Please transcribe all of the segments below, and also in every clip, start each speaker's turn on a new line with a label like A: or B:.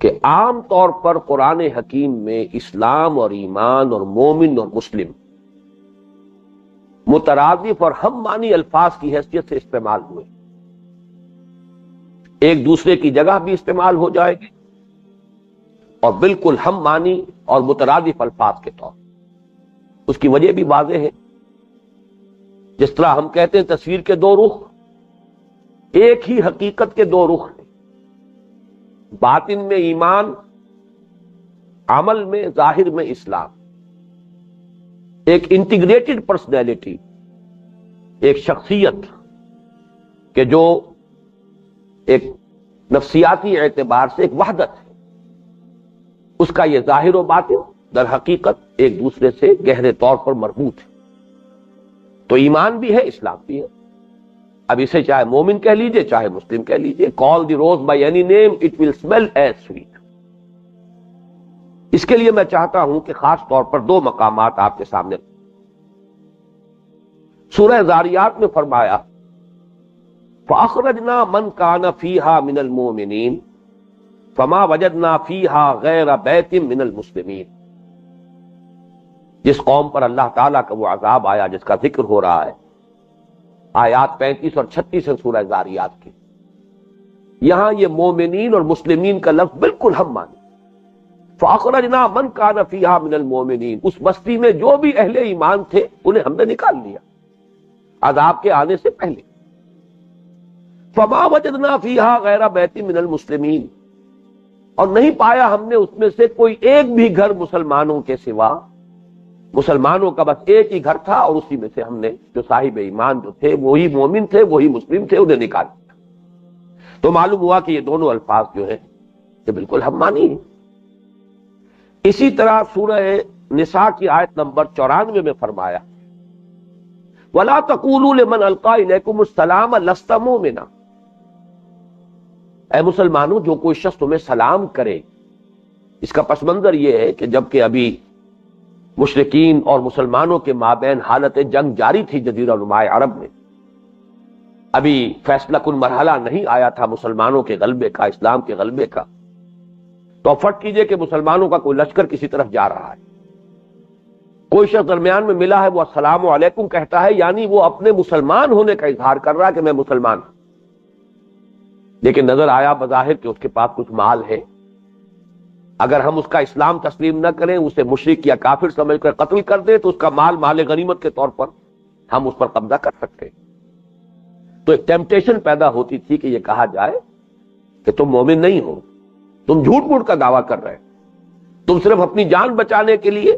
A: کہ عام طور پر قرآن حکیم میں اسلام اور ایمان اور مومن اور مسلم مترادف اور ہم معنی الفاظ کی حیثیت سے استعمال ہوئے، ایک دوسرے کی جگہ بھی استعمال ہو جائے گے اور بالکل ہم معنی اور مترادف الفاظ کے طور۔ اس کی وجہ بھی واضح ہے، جس طرح ہم کہتے ہیں تصویر کے دو رخ، ایک ہی حقیقت کے دو رخ ہیں، باطن میں ایمان، عمل میں ظاہر میں اسلام، ایک انٹیگریٹڈ پرسنالٹی، ایک شخصیت کہ جو ایک نفسیاتی اعتبار سے ایک وحدت ہے، اس کا یہ ظاہر و باطن در حقیقت ایک دوسرے سے گہرے طور پر مربوط ہے۔ تو ایمان بھی ہے، اسلام بھی ہے۔ اب اسے چاہے مومن کہہ لیجئے چاہے مسلم کہہ لیجئے، call the rose by any name it will smell as sweet۔ اس کے لیے میں چاہتا ہوں کہ خاص طور پر دو مقامات آپ کے سامنے۔ سورہ ذاریات میں فرمایا فَأَخْرَجْنَا مَنْ كَانَ فِيهَا مِنَ الْمُؤْمِنِينَ فَمَا وَجَدْنَا فِيهَا غَيْرَ بَيْتٍ مِنَ الْمُسْلِمِينَ۔ جس قوم پر اللہ تعالیٰ کا وہ عذاب آیا جس کا ذکر ہو رہا ہے، آیات 35 اور 36 ہیں سورہ ذاریات کی، یہاں یہ مومنین اور مسلمین کا لفظ بالکل ہم مانی۔ فَأَخْرَجْنَا مَنْ كَانَ فِيهَا مِنَ الْمُؤْمِنِينَ، اس بستی میں جو بھی اہل ایمان تھے انہیں ہم نے نکال لیا عذاب کے آنے سے پہلے۔ فَمَا وَجَدْنَا فِيهَا غَيْرَ بَيْتٍ مِنَ الْمُسْلِمِينَ، اور نہیں پایا ہم نے اس میں سے کوئی ایک بھی گھر مسلمانوں کے سوا، مسلمانوں کا بس ایک ہی گھر تھا اور اسی میں سے ہم نے جو صاحب ایمان جو تھے وہی مومن تھے وہی مسلم تھے انہیں نکال دیا۔ تو معلوم ہوا کہ یہ دونوں الفاظ جو ہیں یہ بالکل ہم مانی ہیں۔ اسی طرح سورہ نساء کی آیت نمبر 94 میں فرمایا وَلَا تَقُولُوا لِمَنْ أَلْقَىٰ إِلَيْكُمُ السَّلَامَ لَسْتَ مُؤْمِنًا، اے مسلمانوں جو کوئی شخص تمہیں سلام کرے۔ اس کا پس منظر یہ ہے کہ جبکہ ابھی مشرکین اور مسلمانوں کے مابین حالت جنگ جاری تھی جزیرہ نما عرب میں، ابھی فیصلہ کن مرحلہ نہیں آیا تھا مسلمانوں کے غلبے کا، اسلام کے غلبے کا، تو اب فرض کیجئے کہ مسلمانوں کا کوئی لشکر کسی طرف جا رہا ہے، کوئی شخص درمیان میں ملا ہے وہ السلام علیکم کہتا ہے، یعنی وہ اپنے مسلمان ہونے کا اظہار کر رہا ہے کہ میں مسلمان ہوں، لیکن نظر آیا بظاہر کہ اس کے پاس کچھ مال ہے، اگر ہم اس کا اسلام تسلیم نہ کریں، اسے مشرک یا کافر سمجھ کر قتل کر دیں تو اس کا مال مال غنیمت کے طور پر ہم اس پر قبضہ کر سکتے ہیں۔ تو ایک ٹیمپٹیشن پیدا ہوتی تھی کہ یہ کہا جائے کہ تم مومن نہیں ہو، تم جھوٹ موٹ کا دعویٰ کر رہے، تم صرف اپنی جان بچانے کے لیے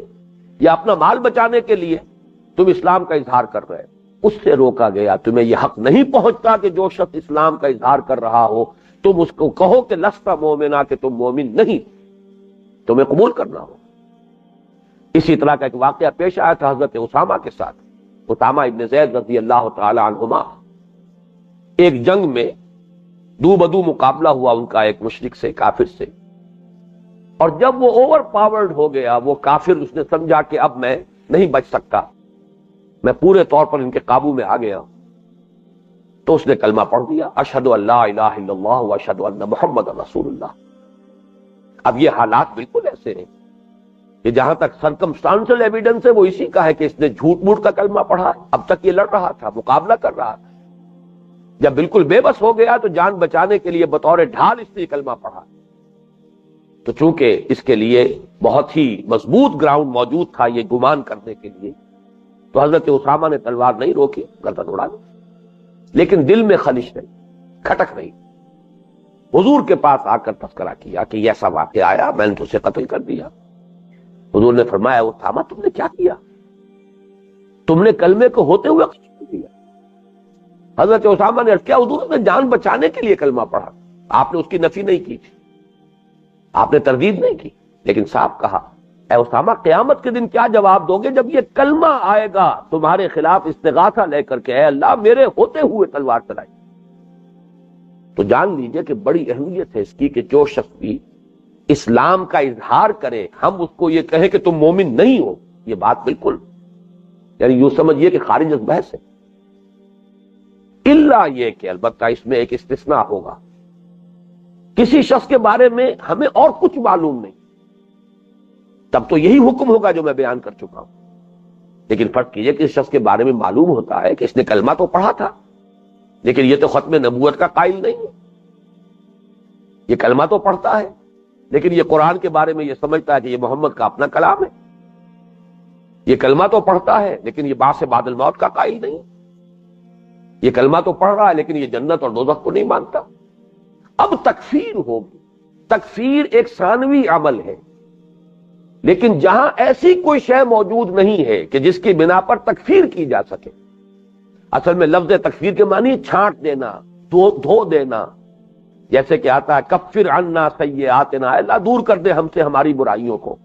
A: یا اپنا مال بچانے کے لیے تم اسلام کا اظہار کر رہے۔ اس سے روکا گیا، تمہیں یہ حق نہیں پہنچتا کہ جو شخص اسلام کا اظہار کر رہا ہو تم اس کو کہو کہ لست مومنا، کہ تم مومن نہیں، تمہیں قبول کرنا ہو۔ اسی طرح کا ایک واقعہ پیش آیا تھا حضرت اسامہ کے ساتھ، اسامہ ابن زید رضی اللہ تعالی عنہما، ایک جنگ میں دو بدو مقابلہ ہوا ان کا ایک مشرک سے، کافر سے، اور جب وہ اوور پاورڈ ہو گیا، وہ کافر، اس نے سمجھا کہ اب میں نہیں بچ سکتا، میں پورے طور پر ان کے قابو میں آ گیا، تو اس نے کلمہ پڑھ دیا، اشہد ان لا الہ الا اللہ واشہد ان محمد رسول اللہ۔ اب یہ حالات بالکل ایسے ہیں کہ جہاں تک سرکمسٹانشل ایویڈنس ہے وہ اسی کا ہے کہ اس نے جھوٹ موٹ کا کلمہ پڑھا ہے، اب تک یہ لڑ رہا تھا، مقابلہ کر رہا تھا، جب بالکل بے بس ہو گیا تو جان بچانے کے لیے بطور ڈھال اس نے کلمہ پڑھا۔ تو چونکہ اس کے لیے بہت ہی مضبوط گراؤنڈ موجود تھا یہ گمان کرنے کے لیے، تو حضرت اسامہ نے تلوار نہیں روکی، گردن اڑا دی، لیکن دل میں خلش نہیں، کھٹک نہیں۔ حضور کے پاس آ کر تذکرہ کیا کہ یہ ایسا واقعہ آیا، میں نے تو اسے قتل کر دیا۔ حضور نے فرمایا اسامہ تم نے کیا کیا؟ تم نے کلمے کو ہوتے ہوئے قتل کر دیا۔ حضرت اسامہ نے عرض کیا حضور نے جان بچانے کے لیے کلمہ پڑھا، آپ نے اس کی نفی نہیں کی تھی، آپ نے تردید نہیں کی، لیکن صاحب کہا اے اسامہ قیامت کے دن کیا جواب دو گے جب یہ کلمہ آئے گا تمہارے خلاف استغاثہ لے کر کے، اے اللہ میرے ہوتے ہوئے تلوار چلائی۔ تو جان لیجئے کہ بڑی اہمیت ہے اس کی کہ جو شخص بھی اسلام کا اظہار کرے، ہم اس کو یہ کہیں کہ تم مومن نہیں ہو، یہ بات بالکل یعنی یوں سمجھیے کہ خارج از بحث ہے، الا یہ کہ البتہ اس میں ایک استثناء ہوگا کسی شخص کے بارے میں ہمیں اور کچھ معلوم نہیں، تب تو یہی حکم ہوگا جو میں بیان کر چکا ہوں. لیکن فرض کیجئے کہ اس شخص کے بارے میں معلوم ہوتا ہے کہ اس نے کلمہ تو پڑھا تھا لیکن یہ تو ختم نبوت کا قائل نہیں ہے، یہ کلمہ تو پڑھتا ہے لیکن یہ قرآن کے بارے میں یہ سمجھتا ہے کہ یہ محمد کا اپنا کلام ہے. یہ کلمہ تو پڑھتا ہے لیکن یہ بعث بعد الموت کا قائل نہیں. یہ کلمہ تو پڑھ رہا ہے لیکن یہ جنت اور دوزخ کو نہیں مانتا. اب تکفیر ہوگی. تکفیر ایک ثانوی عمل ہے، لیکن جہاں ایسی کوئی شے موجود نہیں ہے کہ جس کی بنا پر تکفیر کی جا سکے. اصل میں لفظ تکفیر کے معنی چھانٹ دینا، دھو دینا. جیسے کہ آتا ہے کفر عنا سیئاتنا، اللہ دور کر دے ہم سے ہماری برائیوں کو.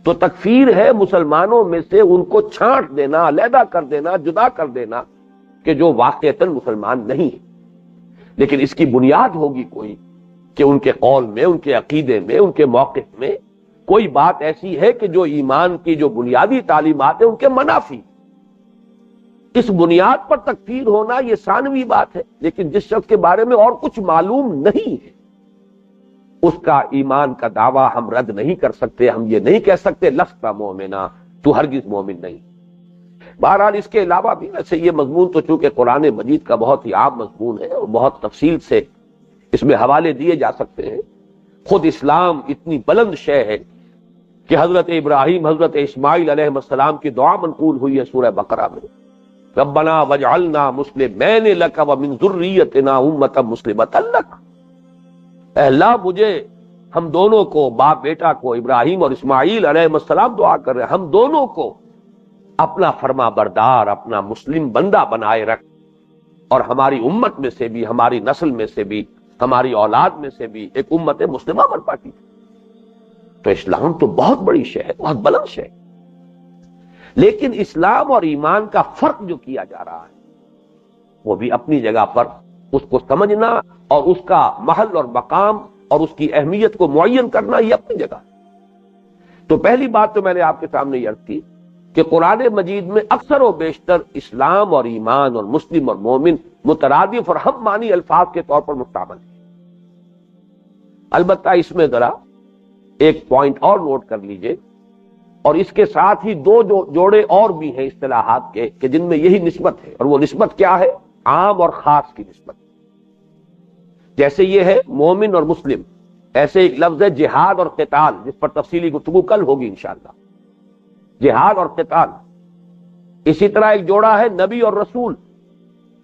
A: تو تکفیر ہے مسلمانوں میں سے ان کو چھانٹ دینا، علیحدہ کر دینا، جدا کر دینا کہ جو واقعتاً مسلمان نہیں ہے. لیکن اس کی بنیاد ہوگی کوئی کہ ان کے قول میں، ان کے عقیدے میں، ان کے موقف میں کوئی بات ایسی ہے کہ جو ایمان کی جو بنیادی تعلیمات ہیں ان کے منافی. اس بنیاد پر تکفیر ہونا یہ ثانوی بات ہے. لیکن جس شخص کے بارے میں اور کچھ معلوم نہیں ہے اس کا ایمان کا دعویٰ ہم رد نہیں کر سکتے. ہم یہ نہیں کہہ سکتے لست مومنا، تو ہرگز مومن نہیں. بہرحال اس کے علاوہ بھی ویسے یہ مضمون تو چونکہ قرآن مجید کا بہت ہی عام مضمون ہے اور بہت تفصیل سے اس میں حوالے دیے جا سکتے ہیں. خود اسلام اتنی بلند شے ہے کہ حضرت ابراہیم، حضرت اسماعیل علیہ السلام کی دعا منقول ہوئی ہے سورہ بقرہ میں، ربنا واجعلنا مسلمین لک ومن ذریتنا امۃ مسلمۃ لک. اے اللہ مجھے، ہم دونوں کو، باپ بیٹا کو، ابراہیم اور اسماعیل علیہ السلام دعا کر رہے ہیں، ہم دونوں کو اپنا فرما بردار، اپنا مسلم بندہ بنائے رکھ، اور ہماری امت میں سے بھی، ہماری نسل میں سے بھی، ہماری اولاد میں سے بھی ایک امت مسلمہ برپا کی. تو اسلام تو بہت بڑی شے ہے، بہت بلند شے ہے. لیکن اسلام اور ایمان کا فرق جو کیا جا رہا ہے وہ بھی اپنی جگہ پر اس کو سمجھنا اور اس کا محل اور مقام اور اس کی اہمیت کو معین کرنا یہ اپنی جگہ. تو پہلی بات تو میں نے آپ کے سامنے یہ عرض کی کہ قرآن مجید میں اکثر و بیشتر اسلام اور ایمان اور مسلم اور مومن مترادف اور ہم معنی الفاظ کے طور پر مستعمل ہیں. البتہ اس میں ذرا ایک پوائنٹ اور نوٹ کر لیجئے، اور اس کے ساتھ ہی دو جوڑے اور بھی ہیں اصطلاحات کے کہ جن میں یہی نسبت ہے، اور وہ نسبت کیا ہے؟ عام اور خاص کی نسبت. جیسے یہ ہے مومن اور مسلم، ایسے ایک لفظ ہے جہاد اور قتال، جس پر تفصیلی گفتگو کل ہوگی انشاءاللہ. جہاد اور قتال. اسی طرح ایک جوڑا ہے نبی اور رسول.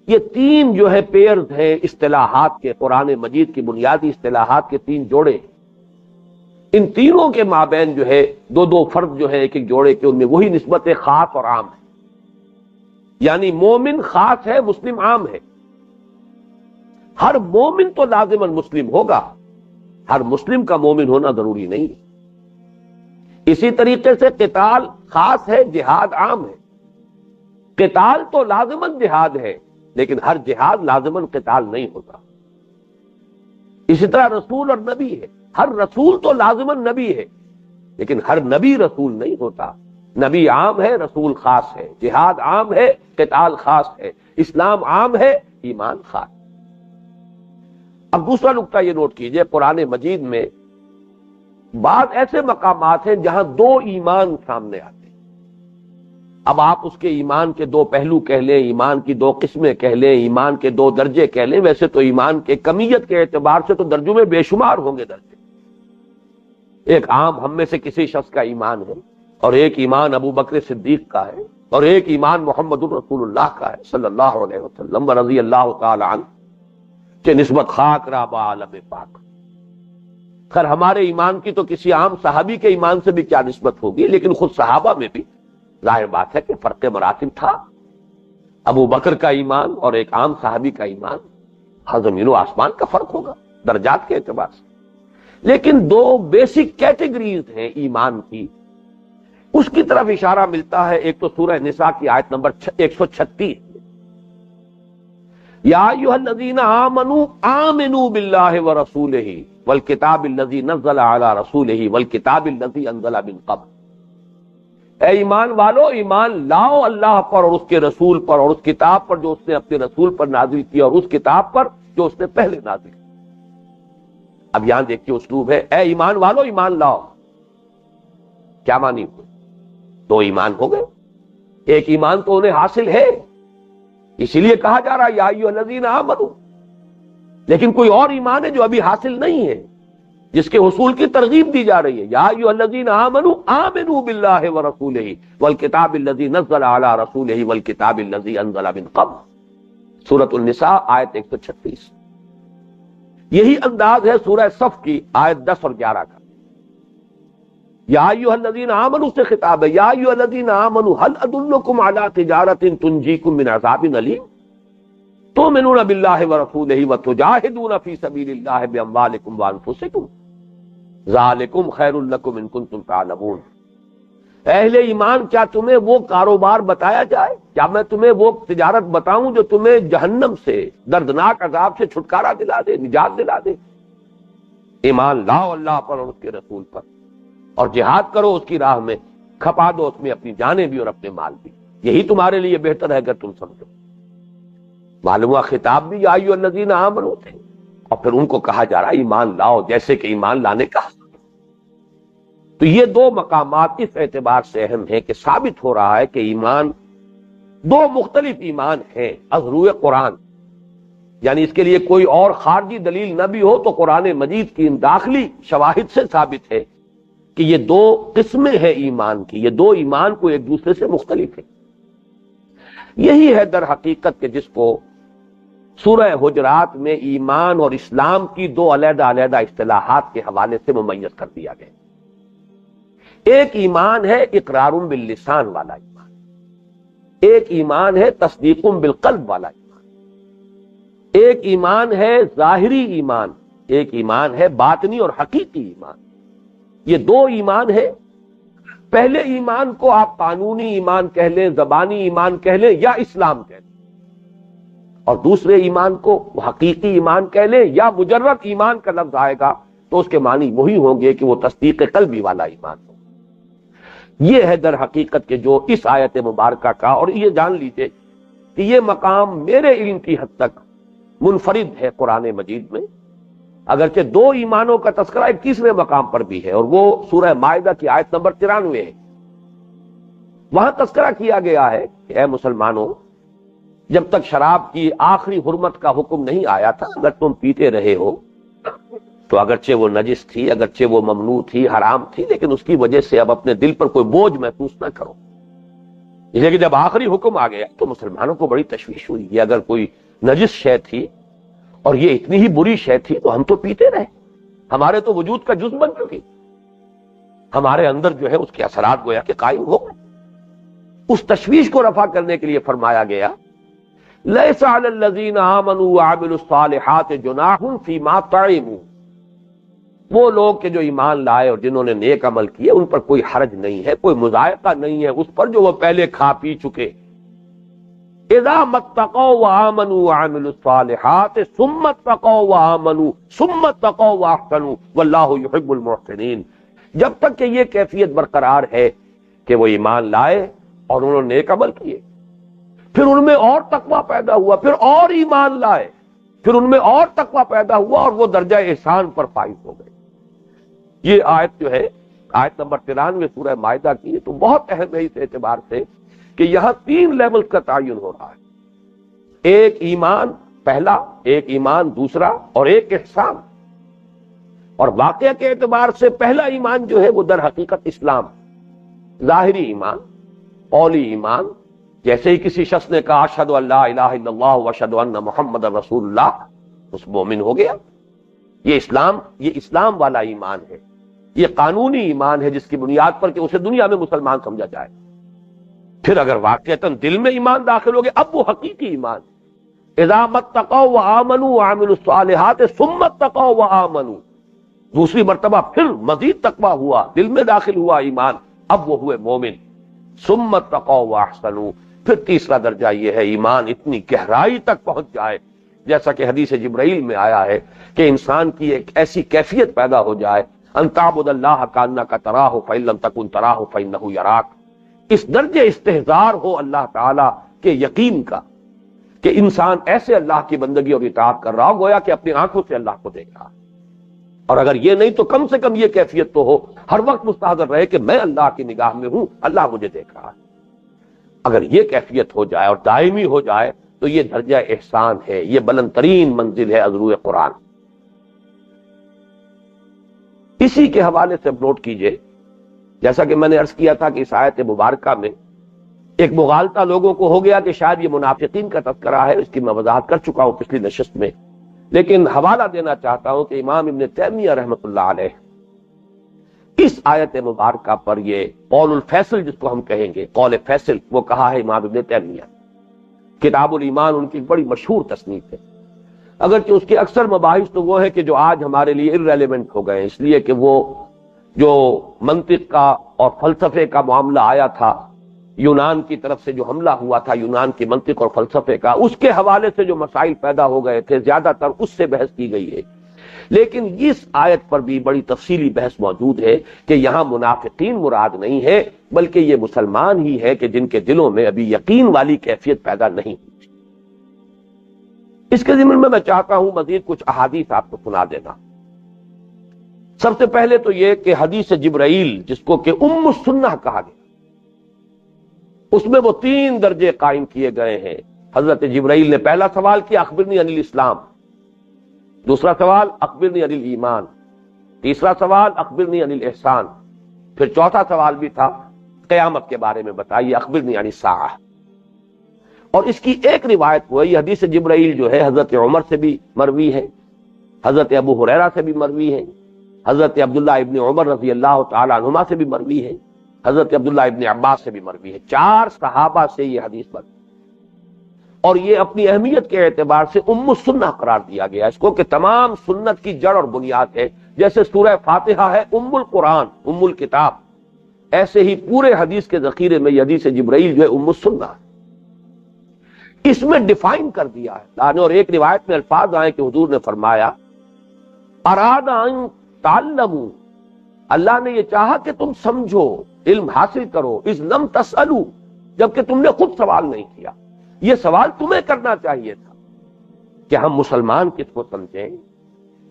A: یہ تین جو ہے پیئرز ہیں اصطلاحات کے، قرآن مجید کی بنیادی اصطلاحات کے تین جوڑے. ان تینوں کے مابین جو ہے دو فرد جو ہے ایک ایک جوڑے کے، ان میں وہی نسبت خاص اور عام ہے. یعنی مومن خاص ہے، مسلم عام ہے. ہر مومن تو لازماً مسلم ہوگا، ہر مسلم کا مومن ہونا ضروری نہیں ہے. اسی طریقے سے قتال خاص ہے، جہاد عام ہے. قتال تو لازماً جہاد ہے لیکن ہر جہاد لازماً قتال نہیں ہوتا. اسی طرح رسول اور نبی ہے، ہر رسول تو لازماً نبی ہے لیکن ہر نبی رسول نہیں ہوتا. نبی عام ہے، رسول خاص ہے. جہاد عام ہے، قتال خاص ہے. اسلام عام ہے، ایمان خاص. اب دوسرا نقطہ یہ نوٹ کیجئے، قرآن مجید میں بعض ایسے مقامات ہیں جہاں دو ایمان سامنے آتے ہیں. اب آپ اس کے ایمان کے دو پہلو کہہ لیں، ایمان کی دو قسمیں کہہ لیں، ایمان کے دو درجے کہہ لیں. ویسے تو ایمان کے کمیت کے اعتبار سے تو درجوں میں بے شمار ہوں گے درجے. ایک عام ہم میں سے کسی شخص کا ایمان ہے، اور ایک ایمان ابو بکر صدیق کا ہے، اور ایک ایمان محمد الرسول اللہ کا ہے صلی اللہ علیہ وسلم رضی اللہ تعالی عنہ، کہ نسبت خاک رابع عالم پاک. خیر ہمارے ایمان کی تو کسی عام صحابی کے ایمان سے بھی کیا نسبت ہوگی، لیکن خود صحابہ میں بھی ظاہر بات ہے کہ فرق مراتب تھا. ابو بکر کا ایمان اور ایک عام صحابی کا ایمان زمین و آسمان کا فرق ہوگا درجات کے اعتبار سے. لیکن دو بیسک کیٹیگریز ہیں ایمان کی، اس کی طرف اشارہ ملتا ہے. ایک تو سورہ نساء کی آیت نمبر 136، یا ایھا الذین آمنوا آمنوا باللہ ورسولہ والکتاب الذی نزل علی رسولہ والکتاب الذی انزل من قبل. اے ایمان والو، ایمان لاؤ اللہ پر اور اس کے رسول پر اور اس کتاب پر جو اس نے اپنے رسول پر نازل کی اور اس کتاب پر جو اس نے پہلے نازل کی. اب یہاں دیکھیے اسلوب ہے، اے ایمان والو ایمان لاؤ، کیا مانی ہوئی؟ دو ایمان ہو گئے، ایک ایمان تو انہیں حاصل ہے، اسی لیے کہا جا رہا ہے یا ایھا الذین آمنوا، لیکن کوئی اور ایمان ہے جو ابھی حاصل نہیں ہے، جس کے حصول کی ترغیب دی جا رہی ہے۔ یا ایھا الذین آمنوا آمنوا باللہ ورسولہ والکتاب الذی نزل علی رسولہ والکتاب الذی انزل من قبل، سورۃ النساء آیت 136۔ یہی انداز ہے سورہ صف کی آیت 10 اور 11 کا۔ یا ایھا الذین آمنوا سے خطاب ہے، یا ایھا الذین آمنوا هل ادلکم علی تجارۃ تنجیکم من عذاب علیم تؤمنون باللہ ورسولہ وتجاہدون فی سبیل اللہ باموالکم وانفسکم ذالکم خیر لکم ان کنتم تعلمون۔ اہل ایمان، کیا تمہیں وہ کاروبار بتایا جائے؟ کیا میں تمہیں وہ تجارت بتاؤں جو تمہیں جہنم سے، دردناک عذاب سے چھٹکارا دلا دے، نجات دلا دے؟ ایمان لاؤ اللہ پر اور اس کے رسول پر، اور جہاد کرو اس کی راہ میں، کھپا دو اس میں اپنی جانیں بھی اور اپنے مال بھی، یہی تمہارے لیے بہتر ہے اگر تم سمجھو۔ معلوم ہوا خطاب بھی یا ایھا الذین آمنوا تھے، اور پھر ان کو کہا جا رہا ہے ایمان لاؤ، جیسے کہ ایمان لانے کا۔ تو یہ دو مقامات اس اعتبار سے اہم ہیں کہ ثابت ہو رہا ہے کہ ایمان دو مختلف ایمان ہیں از روئے قرآن، یعنی اس کے لیے کوئی اور خارجی دلیل نہ بھی ہو تو قرآن مجید کی ان داخلی شواہد سے ثابت ہے کہ یہ دو قسمیں ہیں ایمان کی، یہ دو ایمان کو ایک دوسرے سے مختلف ہیں۔ یہی ہے در حقیقت کہ جس کو سورہ حجرات میں ایمان اور اسلام کی دو علیحدہ علیحدہ اصطلاحات کے حوالے سے ممیز کر دیا گیا۔ ایک ایمان ہے اقرار باللسان والا ایمان، ایک ایمان ہے تصدیق بالقلب والا ایمان، ایک ایمان ہے ظاہری ایمان، ایک ایمان ہے باطنی اور حقیقی ایمان۔ یہ دو ایمان ہے۔ پہلے ایمان کو آپ قانونی ایمان کہہ لیں، زبانی ایمان کہہ لیں یا اسلام کہہ لیں، اور دوسرے ایمان کو حقیقی ایمان کہہ لیں یا مجرد ایمان کا لفظ آئے گا تو اس کے معنی وہی ہوں گے کہ وہ تصدیق قلبی والا ایمان ہو۔ یہ ہے در حقیقت کہ جو اس آیت مبارکہ کا، اور یہ جان لیجئے کہ یہ مقام میرے علم کی حد تک منفرد ہے قرآن مجید میں، اگرچہ دو ایمانوں کا تذکرہ ایک تیسرے مقام پر بھی ہے، اور وہ سورہ مائدہ کی آیت نمبر 93 ہے۔ وہاں تذکرہ کیا گیا ہے کہ اے مسلمانوں، جب تک شراب کی آخری حرمت کا حکم نہیں آیا تھا، اگر تم پیتے رہے ہو تو اگرچہ وہ نجس تھی، اگرچہ وہ ممنوع تھی، حرام تھی، لیکن اس کی وجہ سے اب اپنے دل پر کوئی بوجھ محسوس نہ کرو۔ اس لیے کہ جب آخری حکم آ گیا تو مسلمانوں کو بڑی تشویش ہوئی، یہ اگر کوئی نجس شے تھی اور یہ اتنی ہی بری شے تھی تو ہم تو پیتے رہے، ہمارے تو وجود کا جز بن چکی، ہمارے اندر جو ہے اس کے اثرات گویا کہ قائم ہو گئے۔ اس تشویش کو رفع کرنے کے لیے فرمایا گیا لیس علی الذین آمنوا وعملوا الصالحات جناح فیما طعموا، وہ لوگ کہ جو ایمان لائے اور جنہوں نے نیک عمل کیے ان پر کوئی حرج نہیں ہے، کوئی مضائقہ نہیں ہے اس پر جو وہ پہلے کھا پی چکے۔ اذا اتقوا وآمنوا وعملوا الصالحات ثم اتقوا وآمنوا ثم اتقوا واحسنوا واللہ یحب المحسنین، جب تک کہ یہ کیفیت برقرار ہے کہ وہ ایمان لائے اور انہوں نے نیک عمل کیے، پھر ان میں اور تقویٰ پیدا ہوا، پھر اور ایمان لائے، پھر ان میں اور تقویٰ پیدا ہوا اور وہ درجہ احسان پر فائز ہو گئے۔ یہ آیت جو ہے آیت نمبر 93 سورہ مائدہ کی، تو بہت اہم ہے اس اعتبار سے کہ یہاں 3 لیول کا تعین ہو رہا ہے، ایک ایمان پہلا، ایک ایمان دوسرا، اور ایک احسان۔ اور واقعہ کے اعتبار سے پہلا ایمان جو ہے وہ در حقیقت اسلام، ظاہری ایمان، قولی ایمان، جیسے ہی کسی شخص نے کہا اشہد ان لا الہ الا اللہ واشہد ان محمد رسول اللہ، اس مومن ہو گیا۔ یہ اسلام والا ایمان ہے، یہ قانونی ایمان ہے جس کی بنیاد پر کہ اسے دنیا میں مسلمان سمجھا جائے۔ پھر اگر واقعتاً دل میں ایمان داخل ہو گیا اب وہ حقیقی ایمان، اذا اتقوا وآمنوا وعملوا الصالحات ثم اتقوا وآمنوا، دوسری مرتبہ پھر مزید تقویٰ ہوا، دل میں داخل ہوا ایمان، اب وہ ہوئے مومن۔ ثم اتقوا واحسنوا، پھر تیسرا درجہ یہ ہے ایمان اتنی گہرائی تک پہنچ جائے، جیسا کہ حدیث جبرائیل میں آیا ہے کہ انسان کی ایک ایسی کیفیت پیدا ہو جائے ان تعبد اللہ کانک تراہ فإن لم تکن تراہ فإنہ یراک، اس درجے استحضار ہو اللہ تعالی کے یقین کا کہ انسان ایسے اللہ کی بندگی اور اطاعت کر رہا ہو گویا کہ اپنی آنکھوں سے اللہ کو دیکھ رہا ہے۔ اور اگر یہ نہیں تو کم سے کم یہ کیفیت تو ہو، ہر وقت مستحضر رہے کہ میں اللہ کی نگاہ میں ہوں، اللہ مجھے دیکھ رہا ہے۔ اگر یہ کیفیت ہو جائے اور دائمی ہو جائے تو یہ درجہ احسان ہے، یہ بلند ترین منزل ہے عذرو قرآن۔ اسی کے حوالے سے نوٹ کیجئے، جیسا کہ میں نے عرض کیا تھا کہ اس آیت مبارکہ میں ایک مغالطہ لوگوں کو ہو گیا کہ شاید یہ منافقین کا تذکرہ ہے، اس کی میں وضاحت کر چکا ہوں پچھلی نشست میں، لیکن حوالہ دینا چاہتا ہوں کہ امام ابن تیمیہ رحمۃ اللہ علیہ اس آیت مبارکہ پر یہ قول الفیصل جس کو ہم کہیں گے، قول فیصل، وہ کہا ہے امام ابن تیمیہ۔ کتاب الایمان ان کی بڑی مشہور تصنیف ہے، اگرچہ اس کے اکثر مباحث تو وہ ہے کہ جو آج ہمارے لیے irrelevant ہو گئے، اس لیے کہ وہ جو منطق کا اور فلسفے کا معاملہ آیا تھا، یونان کی طرف سے جو حملہ ہوا تھا یونان کی منطق اور فلسفے کا، اس کے حوالے سے جو مسائل پیدا ہو گئے تھے زیادہ تر اس سے بحث کی گئی ہے۔ لیکن اس آیت پر بھی بڑی تفصیلی بحث موجود ہے کہ یہاں منافقین مراد نہیں ہے، بلکہ یہ مسلمان ہی ہے کہ جن کے دلوں میں ابھی یقین والی کیفیت پیدا نہیں ہوئی۔ اس کے ضمن میں چاہتا ہوں مزید کچھ احادیث آپ کو سنا دینا۔ سب سے پہلے تو یہ کہ حدیث جبرائیل جس کو کہ ام السنہ کہا گیا، اس میں وہ 3 درجے قائم کیے گئے ہیں۔ حضرت جبرائیل نے پہلا سوال کیا اخبرنی عن الاسلام، دوسرا سوال اخبرنی عن الایمان، تیسرا سوال اخبرنی عن الاحسان، پھر چوتھا سوال بھی تھا قیامت کے بارے میں بتائیے، اخبرنی عن الساعہ۔ اور اس کی ایک روایت وہ یہ حدیث جبرائیل جو ہے حضرت عمر سے بھی مروی ہے، حضرت ابو ہریرہ سے بھی مروی ہے، حضرت عبداللہ ابن عمر رضی اللہ تعالی عنہما سے بھی مروی ہے، حضرت عبداللہ ابن عباس سے بھی مروی ہے۔ 4 صحابہ سے یہ حدیث مروی، اور یہ اپنی اہمیت کے اعتبار سے ام السنہ قرار دیا گیا اس کو کہ تمام سنت کی جڑ اور بنیاد ہے۔ جیسے سورہ فاتحہ ہے ام القرآن، ام الکتاب، ایسے ہی پورے حدیث کے ذخیرے میں یہ حدیث جبرائیل جو ہے ام السنہ ہے۔ اس میں ڈیفائن کر دیا ہے، اور ایک روایت میں الفاظ آئے کہ حضور نے فرمایا اراد ان تعلموا، اللہ نے یہ چاہا کہ تم سمجھو، علم حاصل کرو، اذ لم تسألوا، جبکہ تم نے خود سوال نہیں کیا۔ یہ سوال تمہیں کرنا چاہیے تھا کہ ہم مسلمان کس کو سمجھیں۔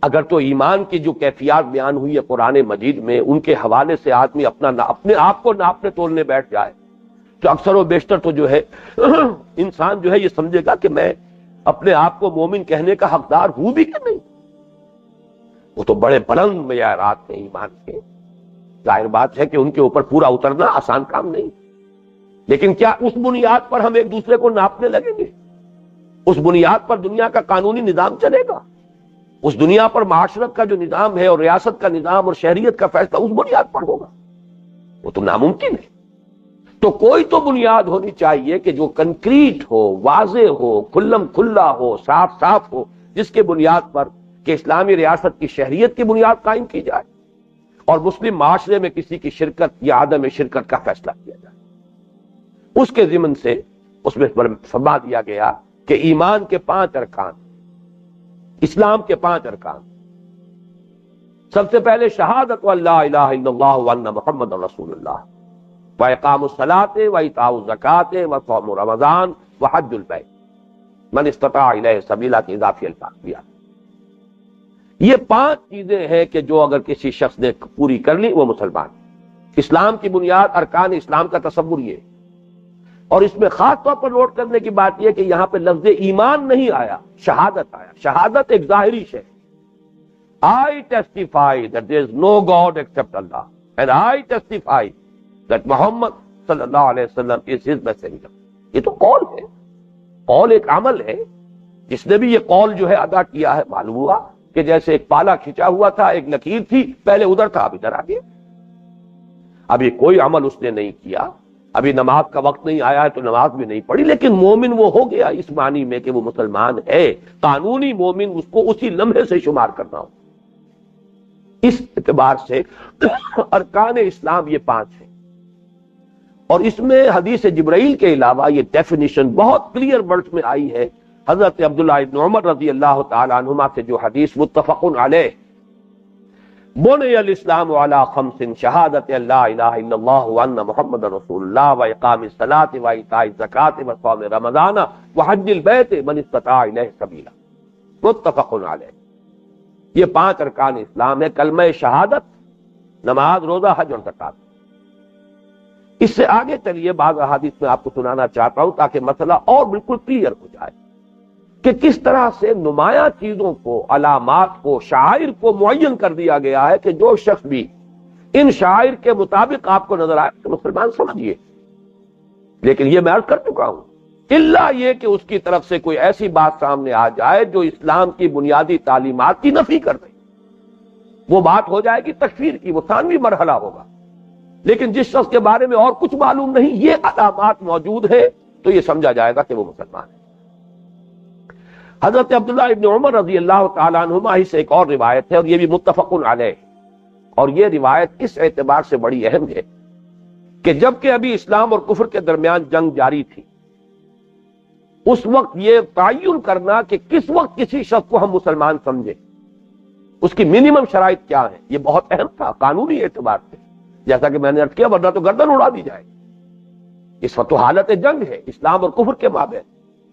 A: اگر تو ایمان کی جو کیفیات بیان ہوئی ہے قرآن مجید میں، ان کے حوالے سے آدمی اپنے آپ کو ناپنے تولنے بیٹھ جائے تو اکثر و بیشتر تو جو ہے انسان جو ہے یہ سمجھے گا کہ میں اپنے آپ کو مومن کہنے کا حقدار ہوں بھی کہ نہیں۔ وہ تو بڑے بلند معیارات ہیں ایمان کے، ظاہر بات ہے کہ ان کے اوپر پورا اترنا آسان کام نہیں، لیکن کیا اس بنیاد پر ہم ایک دوسرے کو ناپنے لگیں گے؟ اس بنیاد پر دنیا کا قانونی نظام چلے گا؟ اس دنیا پر معاشرت کا جو نظام ہے اور ریاست کا نظام اور شہریت کا فیصلہ اس بنیاد پر ہوگا؟ وہ تو ناممکن ہے۔ تو کوئی تو بنیاد ہونی چاہیے کہ جو کنکریٹ ہو، واضح ہو، کھلم کھلا ہو، صاف صاف ہو، جس کے بنیاد پر کہ اسلامی ریاست کی شہریت کی بنیاد قائم کی جائے اور مسلم معاشرے میں کسی کی شرکت یا عدم شرکت کا فیصلہ کیا جائے۔ اس کے ضمن سے اس میں فرما دیا گیا کہ ایمان کے 5 ارکان، اسلام کے 5 ارکان، سب سے پہلے شہادت ان لا الہ الا اللہ وان محمد رسول اللہ، واقام الصلاۃ وایتاء الزکوٰۃ وصوم رمضان وحج البیت من استطاع الیہ سبیلا کے اضافی الفاظ دیا۔ یہ 5 چیزیں ہیں کہ جو اگر کسی شخص نے پوری کر لی وہ مسلمان۔ اسلام کی بنیاد، ارکان اسلام کا تصور یہ، اور اس میں خاص طور پر نوٹ کرنے کی بات یہ کہ یہاں پہ لفظ ایمان نہیں آیا، شہادت آیا۔ شہادت ایک ظاہری شے، I testify that there is no God except Allah and I testify that Muhammad صلی اللہ علیہ وسلم is his messenger۔ یہ تو قول ہے، قول ایک عمل ہے۔ جس نے بھی یہ قول جو ہے ادا کیا ہے، معلوم ہوا کہ جیسے ایک پالا کھچا ہوا تھا، ایک لکیر تھی، پہلے ادھر تھا اب ادھر آ گیا۔ ابھی کوئی عمل اس نے نہیں کیا، ابھی نماز کا وقت نہیں آیا ہے تو نماز بھی نہیں پڑھی، لیکن مومن وہ ہو گیا اس معنی میں کہ وہ مسلمان ہے۔ قانونی مومن اس کو اسی لمحے سے شمار کرنا ہو۔ اس اعتبار سے ارکان اسلام یہ 5 ہیں، اور اس میں حدیث جبرائیل کے علاوہ یہ ڈیفینیشن بہت کلیئر ورڈز میں آئی ہے حضرت عبداللہ ابن عمر رضی اللہ تعالی عنہما سے، جو حدیث متفق علیہ، بنی الاسلام علی 5 شہادت ان لا الہ الا اللہ وان محمد رسول اللہ واقام الصلاۃ وایتاء الزکوٰۃ وصوم رمضان وحج البیت من استطاع الیہ سبیلا، متفق علیہ۔ یہ 5 ارکان اسلام ہے، کلمہ شہادت، نماز، روزہ، حج اور زکات۔ اس سے آگے چلیے بعض احادیث میں آپ کو سنانا چاہتا ہوں تاکہ مسئلہ اور بالکل کلیئر ہو جائے کہ کس طرح سے نمایاں چیزوں کو، علامات کو، شعائر کو معین کر دیا گیا ہے کہ جو شخص بھی ان شعائر کے مطابق آپ کو نظر آئے تو مسلمان سمجھیے۔ لیکن یہ میں عرض کر چکا ہوں، الا یہ کہ اس کی طرف سے کوئی ایسی بات سامنے آ جائے جو اسلام کی بنیادی تعلیمات کی نفی کر دے، وہ بات ہو جائے گی تکفیر کی، وہ ثانوی مرحلہ ہوگا۔ لیکن جس شخص کے بارے میں اور کچھ معلوم نہیں، یہ علامات موجود ہیں، تو یہ سمجھا جائے گا کہ وہ مسلمان ہے۔ حضرت عبداللہ ابن عمر رضی اللہ تعالیٰ عنہما ہی سے ایک اور روایت ہے، اور یہ بھی متفق علیہ، اور یہ روایت اس اعتبار سے بڑی اہم ہے کہ جب کہ ابھی اسلام اور کفر کے درمیان جنگ جاری تھی، اس وقت یہ تعین کرنا کہ کس وقت کسی شخص کو ہم مسلمان سمجھیں، اس کی منیمم شرائط کیا ہے، یہ بہت اہم تھا قانونی اعتبار سے، جیسا کہ میں نے عرض کیا، ورنہ تو گردن اڑا دی جائے گی۔ اس وقت تو حالت جنگ ہے اسلام اور کفر کے مابین،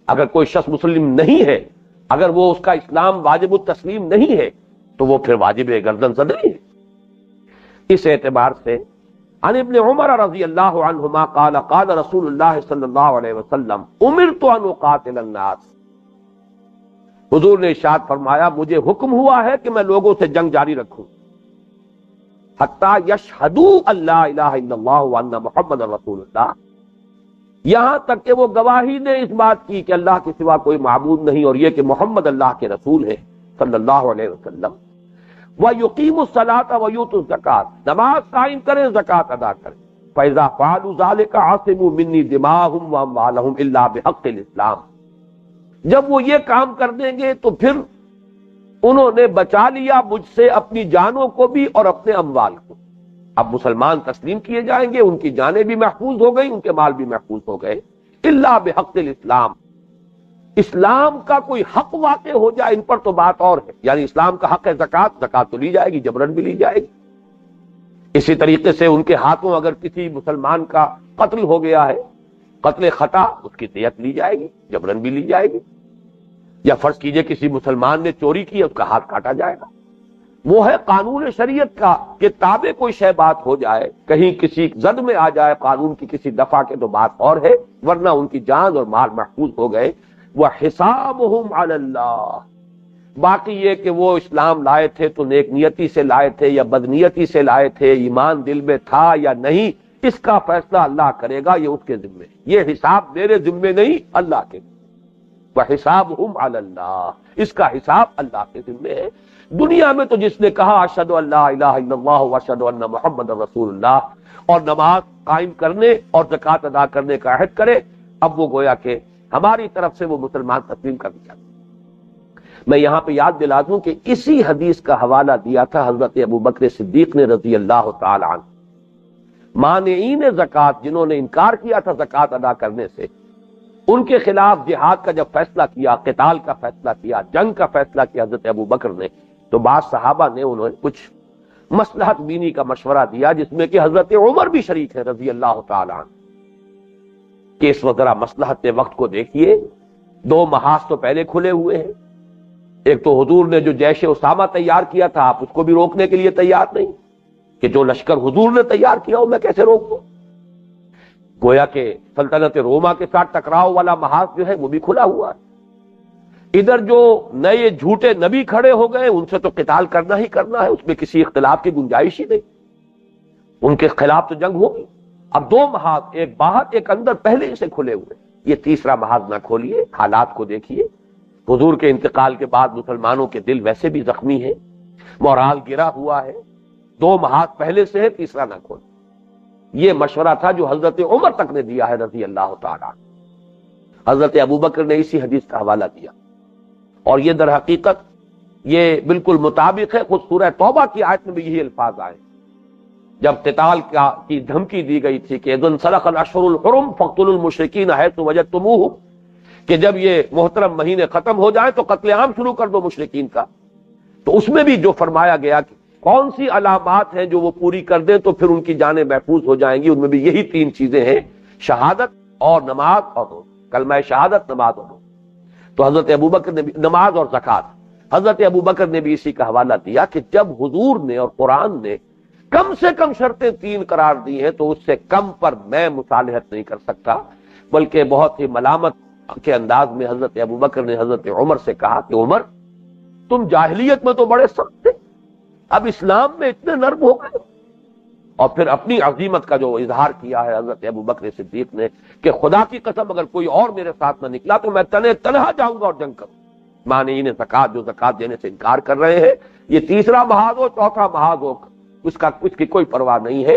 A: اگر کوئی شخص مسلم نہیں ہے، اگر وہ اس کا اسلام واجب التسلیم نہیں ہے، تو وہ پھر واجب گردن صدری ہے۔ اس اعتبار سے عن ابن عمر رضی اللہ عنہما قال قال رسول اللہ صلی اللہ علیہ وسلم امرت ان اقاتل الناس، حضور نے ارشاد فرمایا مجھے حکم ہوا ہے کہ میں لوگوں سے جنگ جاری رکھوں، حتی یشہدوا ان لا الہ الا اللہ وان محمد رسول اللہ، یہاں تک کہ وہ گواہی دے اس بات کی کہ اللہ کے سوا کوئی معبود نہیں، اور یہ کہ محمد اللہ کے رسول ہے صلی اللہ علیہ وسلم۔ وَيُقِيمُ الصَّلَاةَ وَيُؤْتُوا الزَّكَاةَ، نماز قائم کریں، زکات ادا کریں۔ فَإِذَا فَعَلُوا ذَلِكَ عَصِمُوا مِنِّي دِمَاءَهُمْ وَأَمْوَالَهُمْ إِلَّا بِحَقِّ الْإِسْلَامِ، جب وہ یہ کام کر دیں گے تو پھر انہوں نے بچا لیا مجھ سے اپنی جانوں کو بھی اور اپنے اموال کو۔ اب مسلمان تسلیم کیے جائیں گے، ان کی جانیں بھی محفوظ ہو گئی، ان کے مال بھی محفوظ ہو گئے، الا بحق الاسلام، اسلام کا کوئی حق واقع ہو جائے ان پر تو بات اور ہے، یعنی اسلام کا حق ہے زکات، زکات تو لی جائے گی، جبرن بھی لی جائے گی۔ اسی طریقے سے ان کے ہاتھوں اگر کسی مسلمان کا قتل ہو گیا ہے، قتل خطا، اس کی دیت لی جائے گی، جبرن بھی لی جائے گی۔ یا فرض کیجئے کسی مسلمان نے چوری کی، اس کا ہاتھ کاٹا جائے گا۔ وہ ہے قانون شریعت کا کہ تابع کوئی شے بات ہو جائے، کہیں کسی زد میں آ جائے قانون کی کسی دفعہ کے تو بات اور ہے، ورنہ ان کی جان اور مال محفوظ ہو گئے۔ وَحِسَابُهُمْ عَلَى اللَّهِ، باقی یہ کہ وہ اسلام لائے تھے تو نیک نیتی سے لائے تھے یا بدنیتی سے لائے تھے، ایمان دل میں تھا یا نہیں، اس کا فیصلہ اللہ کرے گا، یہ اس کے ذمے، یہ حساب میرے ذمے نہیں، اللہ کے۔ وَحِسَابُهُمْ عَلَى اللَّهِ، اس کا حساب اللہ کے ذمے ہے۔ دنیا میں تو جس نے کہا اشہد ان لا الہ الا اللہ واشہد ان محمد رسول اللہ، اور نماز قائم کرنے اور زکات ادا کرنے کا عہد کرے، اب وہ گویا کہ ہماری طرف سے وہ مسلمان تسلیم کر دیا۔ میں یہاں پہ یاد دلا دوں کہ اسی حدیث کا حوالہ دیا تھا حضرت ابوبکر صدیق نے رضی اللہ تعالی عنہ، مانعین زکات، جنہوں نے انکار کیا تھا زکات ادا کرنے سے، ان کے خلاف جہاد کا جب فیصلہ کیا، قتال کا فیصلہ کیا، جنگ کا فیصلہ کیا حضرت ابوبکر نے، تو بعض صحابہ نے انہوں نے کچھ مصلحت بینی کا مشورہ دیا، جس میں کہ حضرت عمر بھی شریک ہے رضی اللہ تعالی عنہ، کہ اس وقت ذرا مصلحت وقت کو دیکھیے، 2 محاذ تو پہلے کھلے ہوئے ہیں، ایک تو حضور نے جو جیش اسامہ تیار کیا تھا، آپ اس کو بھی روکنے کے لیے تیار نہیں، کہ جو لشکر حضور نے تیار کیا ہو میں کیسے روک دوں، گویا کہ سلطنت روما کے ساتھ ٹکراؤ والا محاذ جو ہے وہ بھی کھلا ہوا ہے۔ ادھر جو نئے جھوٹے نبی کھڑے ہو گئے، ان سے تو قتال کرنا ہی کرنا ہے، اس میں کسی اختلاف کی گنجائش ہی نہیں، ان کے خلاف تو جنگ ہوگی۔ اب 2 محاذ، ایک باہر ایک اندر، پہلے سے کھلے ہوئے، یہ تیسرا محاذ نہ کھولیے، حالات کو دیکھیے۔ حضور کے انتقال کے بعد مسلمانوں کے دل ویسے بھی زخمی ہیں، مورال گرا ہوا ہے، 2 محاذ پہلے سے ہے، تیسرا نہ کھول۔ یہ مشورہ تھا جو حضرت عمر تک نے دیا ہے رضی اللہ تعالیٰ۔ حضرت ابوبکر نے اسی حدیث کا حوالہ دیا، اور یہ در حقیقت یہ بالکل مطابق ہے، خود سورہ توبہ کی آیت میں بھی یہی الفاظ آئے، جب قتال کی دھمکی دی گئی تھی کہ اذن سلخ الاشہر الحرم فاقتلوا المشرکین حیث وجدتموہم، کہ جب یہ محترم مہینے ختم ہو جائیں تو قتل عام شروع کر دو مشرکین کا، تو اس میں بھی جو فرمایا گیا کہ کون سی علامات ہیں جو وہ پوری کر دیں تو پھر ان کی جانیں محفوظ ہو جائیں گی، ان میں بھی یہی 3 چیزیں ہیں، شہادت اور نماز اور روزہ، کلمہ شہادت، نماز اور روزہ۔ تو حضرت ابوبکر نے نماز اور زکات، حضرت ابو بکر نے بھی اسی کا حوالہ دیا کہ جب حضور نے اور قرآن نے کم سے کم شرطیں 3 قرار دی ہیں تو اس سے کم پر میں مصالحت نہیں کر سکتا، بلکہ بہت ہی ملامت کے انداز میں حضرت ابو بکر نے حضرت عمر سے کہا کہ عمر تم جاہلیت میں تو بڑے سخت تھے، اب اسلام میں اتنے نرم ہو گئے۔ اور پھر اپنی عظیمت کا جو اظہار کیا ہے حضرت ابو بکر صدیق نے کہ خدا کی قسم اگر کوئی اور میرے ساتھ نہ نکلا تو میں تنہا جاؤں گا اور جنگ کروں۔ معنی انہیں زکات جو زکات دینے سے انکار کر رہے ہیں، یہ تیسرا محاذ ہو چوتھا محاذ ہو، اس کی کوئی پرواہ نہیں ہے۔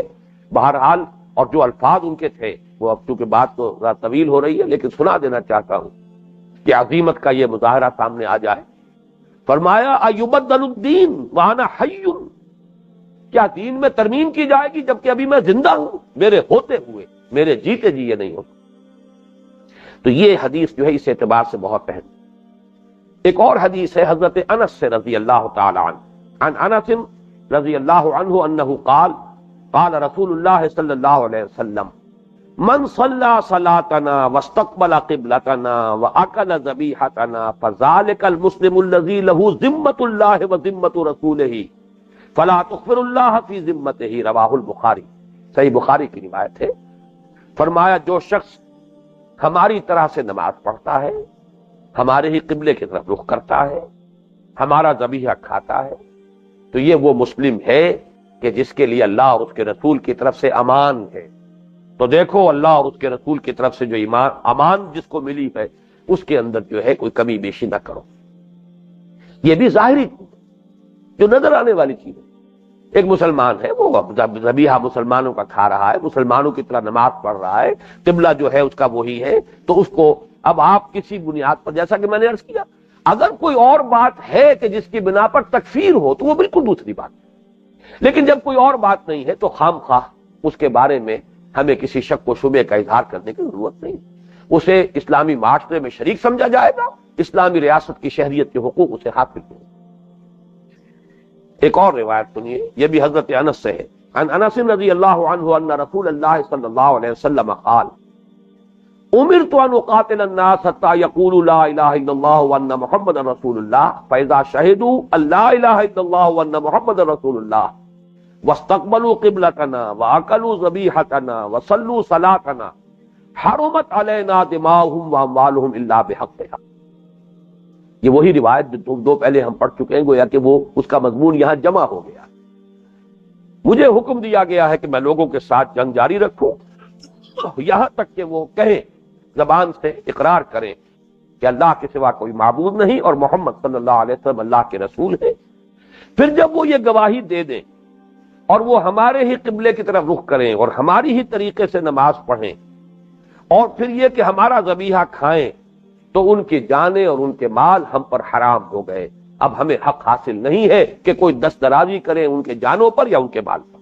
A: بہرحال اور جو الفاظ ان کے تھے وہ اب چونکہ بات تو ذرا طویل ہو رہی ہے لیکن سنا دینا چاہتا ہوں کہ عظیمت کا یہ مظاہرہ سامنے آ جائے۔ فرمایا ایبدل الدین وانا حی، کیا دین میں ترمیم کی جائے گی جبکہ ابھی میں زندہ ہوں؟ میرے ہوتے ہوئے، میرے جیتے جی یہ نہیں ہو۔ تو یہ حدیث جو ہے اس اعتبار سے بہت اہم۔ ایک اور حدیث ہے حضرت انس سے رضی اللہ تعالی عنہ، عن انس رضی اللہ عنہ انہ قال قال رسول اللہ صلی اللہ علیہ وسلم من صلی صلاتنا واستقبل قبلتنا واکل ذبیحتنا فذلک المسلم الذی له ذمۃ اللہ وذمۃ رسولہ فلا تخبر اللہ فی ذمتہ، رواہ البخاری، صحیح بخاری کی روایت ہے۔ فرمایا جو شخص ہماری طرح سے نماز پڑھتا ہے، ہمارے ہی قبلے کی طرف رخ کرتا ہے، ہمارا ذبیحہ کھاتا ہے، تو یہ وہ مسلم ہے کہ جس کے لیے اللہ اور اس کے رسول کی طرف سے امان ہے۔ تو دیکھو اللہ اور اس کے رسول کی طرف سے جو امان جس کو ملی ہے اس کے اندر جو ہے کوئی کمی بیشی نہ کرو۔ یہ بھی ظاہری جو نظر آنے والی چیز ہے۔ ایک مسلمان ہے، وہ ذبیحہ مسلمانوں کا کھا رہا ہے، مسلمانوں کی طرح نماز پڑھ رہا ہے، قبلہ جو ہے اس کا وہی ہے، تو اس کو اب آپ کسی بنیاد پر، جیسا کہ میں نے عرض کیا، اگر کوئی اور بات ہے کہ جس کی بنا پر تکفیر ہو تو وہ بالکل دوسری بات ہے، لیکن جب کوئی اور بات نہیں ہے تو خام خواہ اس کے بارے میں ہمیں کسی شک و شبے کا اظہار کرنے کی ضرورت نہیں، اسے اسلامی معاشرے میں شریک سمجھا جائے گا، اسلامی ریاست کی شہریت کے حقوق اسے حاصل ہوں۔ ایک اور روایت سنیے، یہ بھی حضرت انس سے ہے، عن انس رضی اللہ عنہ ان رسول اللہ صلی اللہ علیہ وسلم قال امرت ان اقاتل الناس حتى يقولوا لا اله الا الله وان محمدا رسول الله فاذا شهدوا ان لا اله الا الله وان محمدا رسول الله واستقبلوا قبلتنا واكلوا ذبيحتنا وصلوا صلاتنا حرمت علينا دماؤهم واموالهم الا بحقها۔ یہ وہی روایت جو دو پہلے ہم پڑھ چکے ہیں، گویا کہ وہ اس کا مضمون یہاں جمع ہو گیا۔ مجھے حکم دیا گیا ہے کہ میں لوگوں کے ساتھ جنگ جاری رکھوں یہاں تک کہ وہ کہیں، زبان سے اقرار کریں کہ اللہ کے سوا کوئی معبود نہیں اور محمد صلی اللہ علیہ وسلم اللہ کے رسول ہے۔ پھر جب وہ یہ گواہی دے دیں اور وہ ہمارے ہی قبلے کی طرف رخ کریں اور ہماری ہی طریقے سے نماز پڑھیں اور پھر یہ کہ ہمارا ذبیحہ کھائیں، تو ان کی جانیں اور ان کے مال ہم پر حرام ہو گئے۔ اب ہمیں حق حاصل نہیں ہے کہ کوئی دست درازی کرے ان کے جانوں پر یا ان کے مال پر۔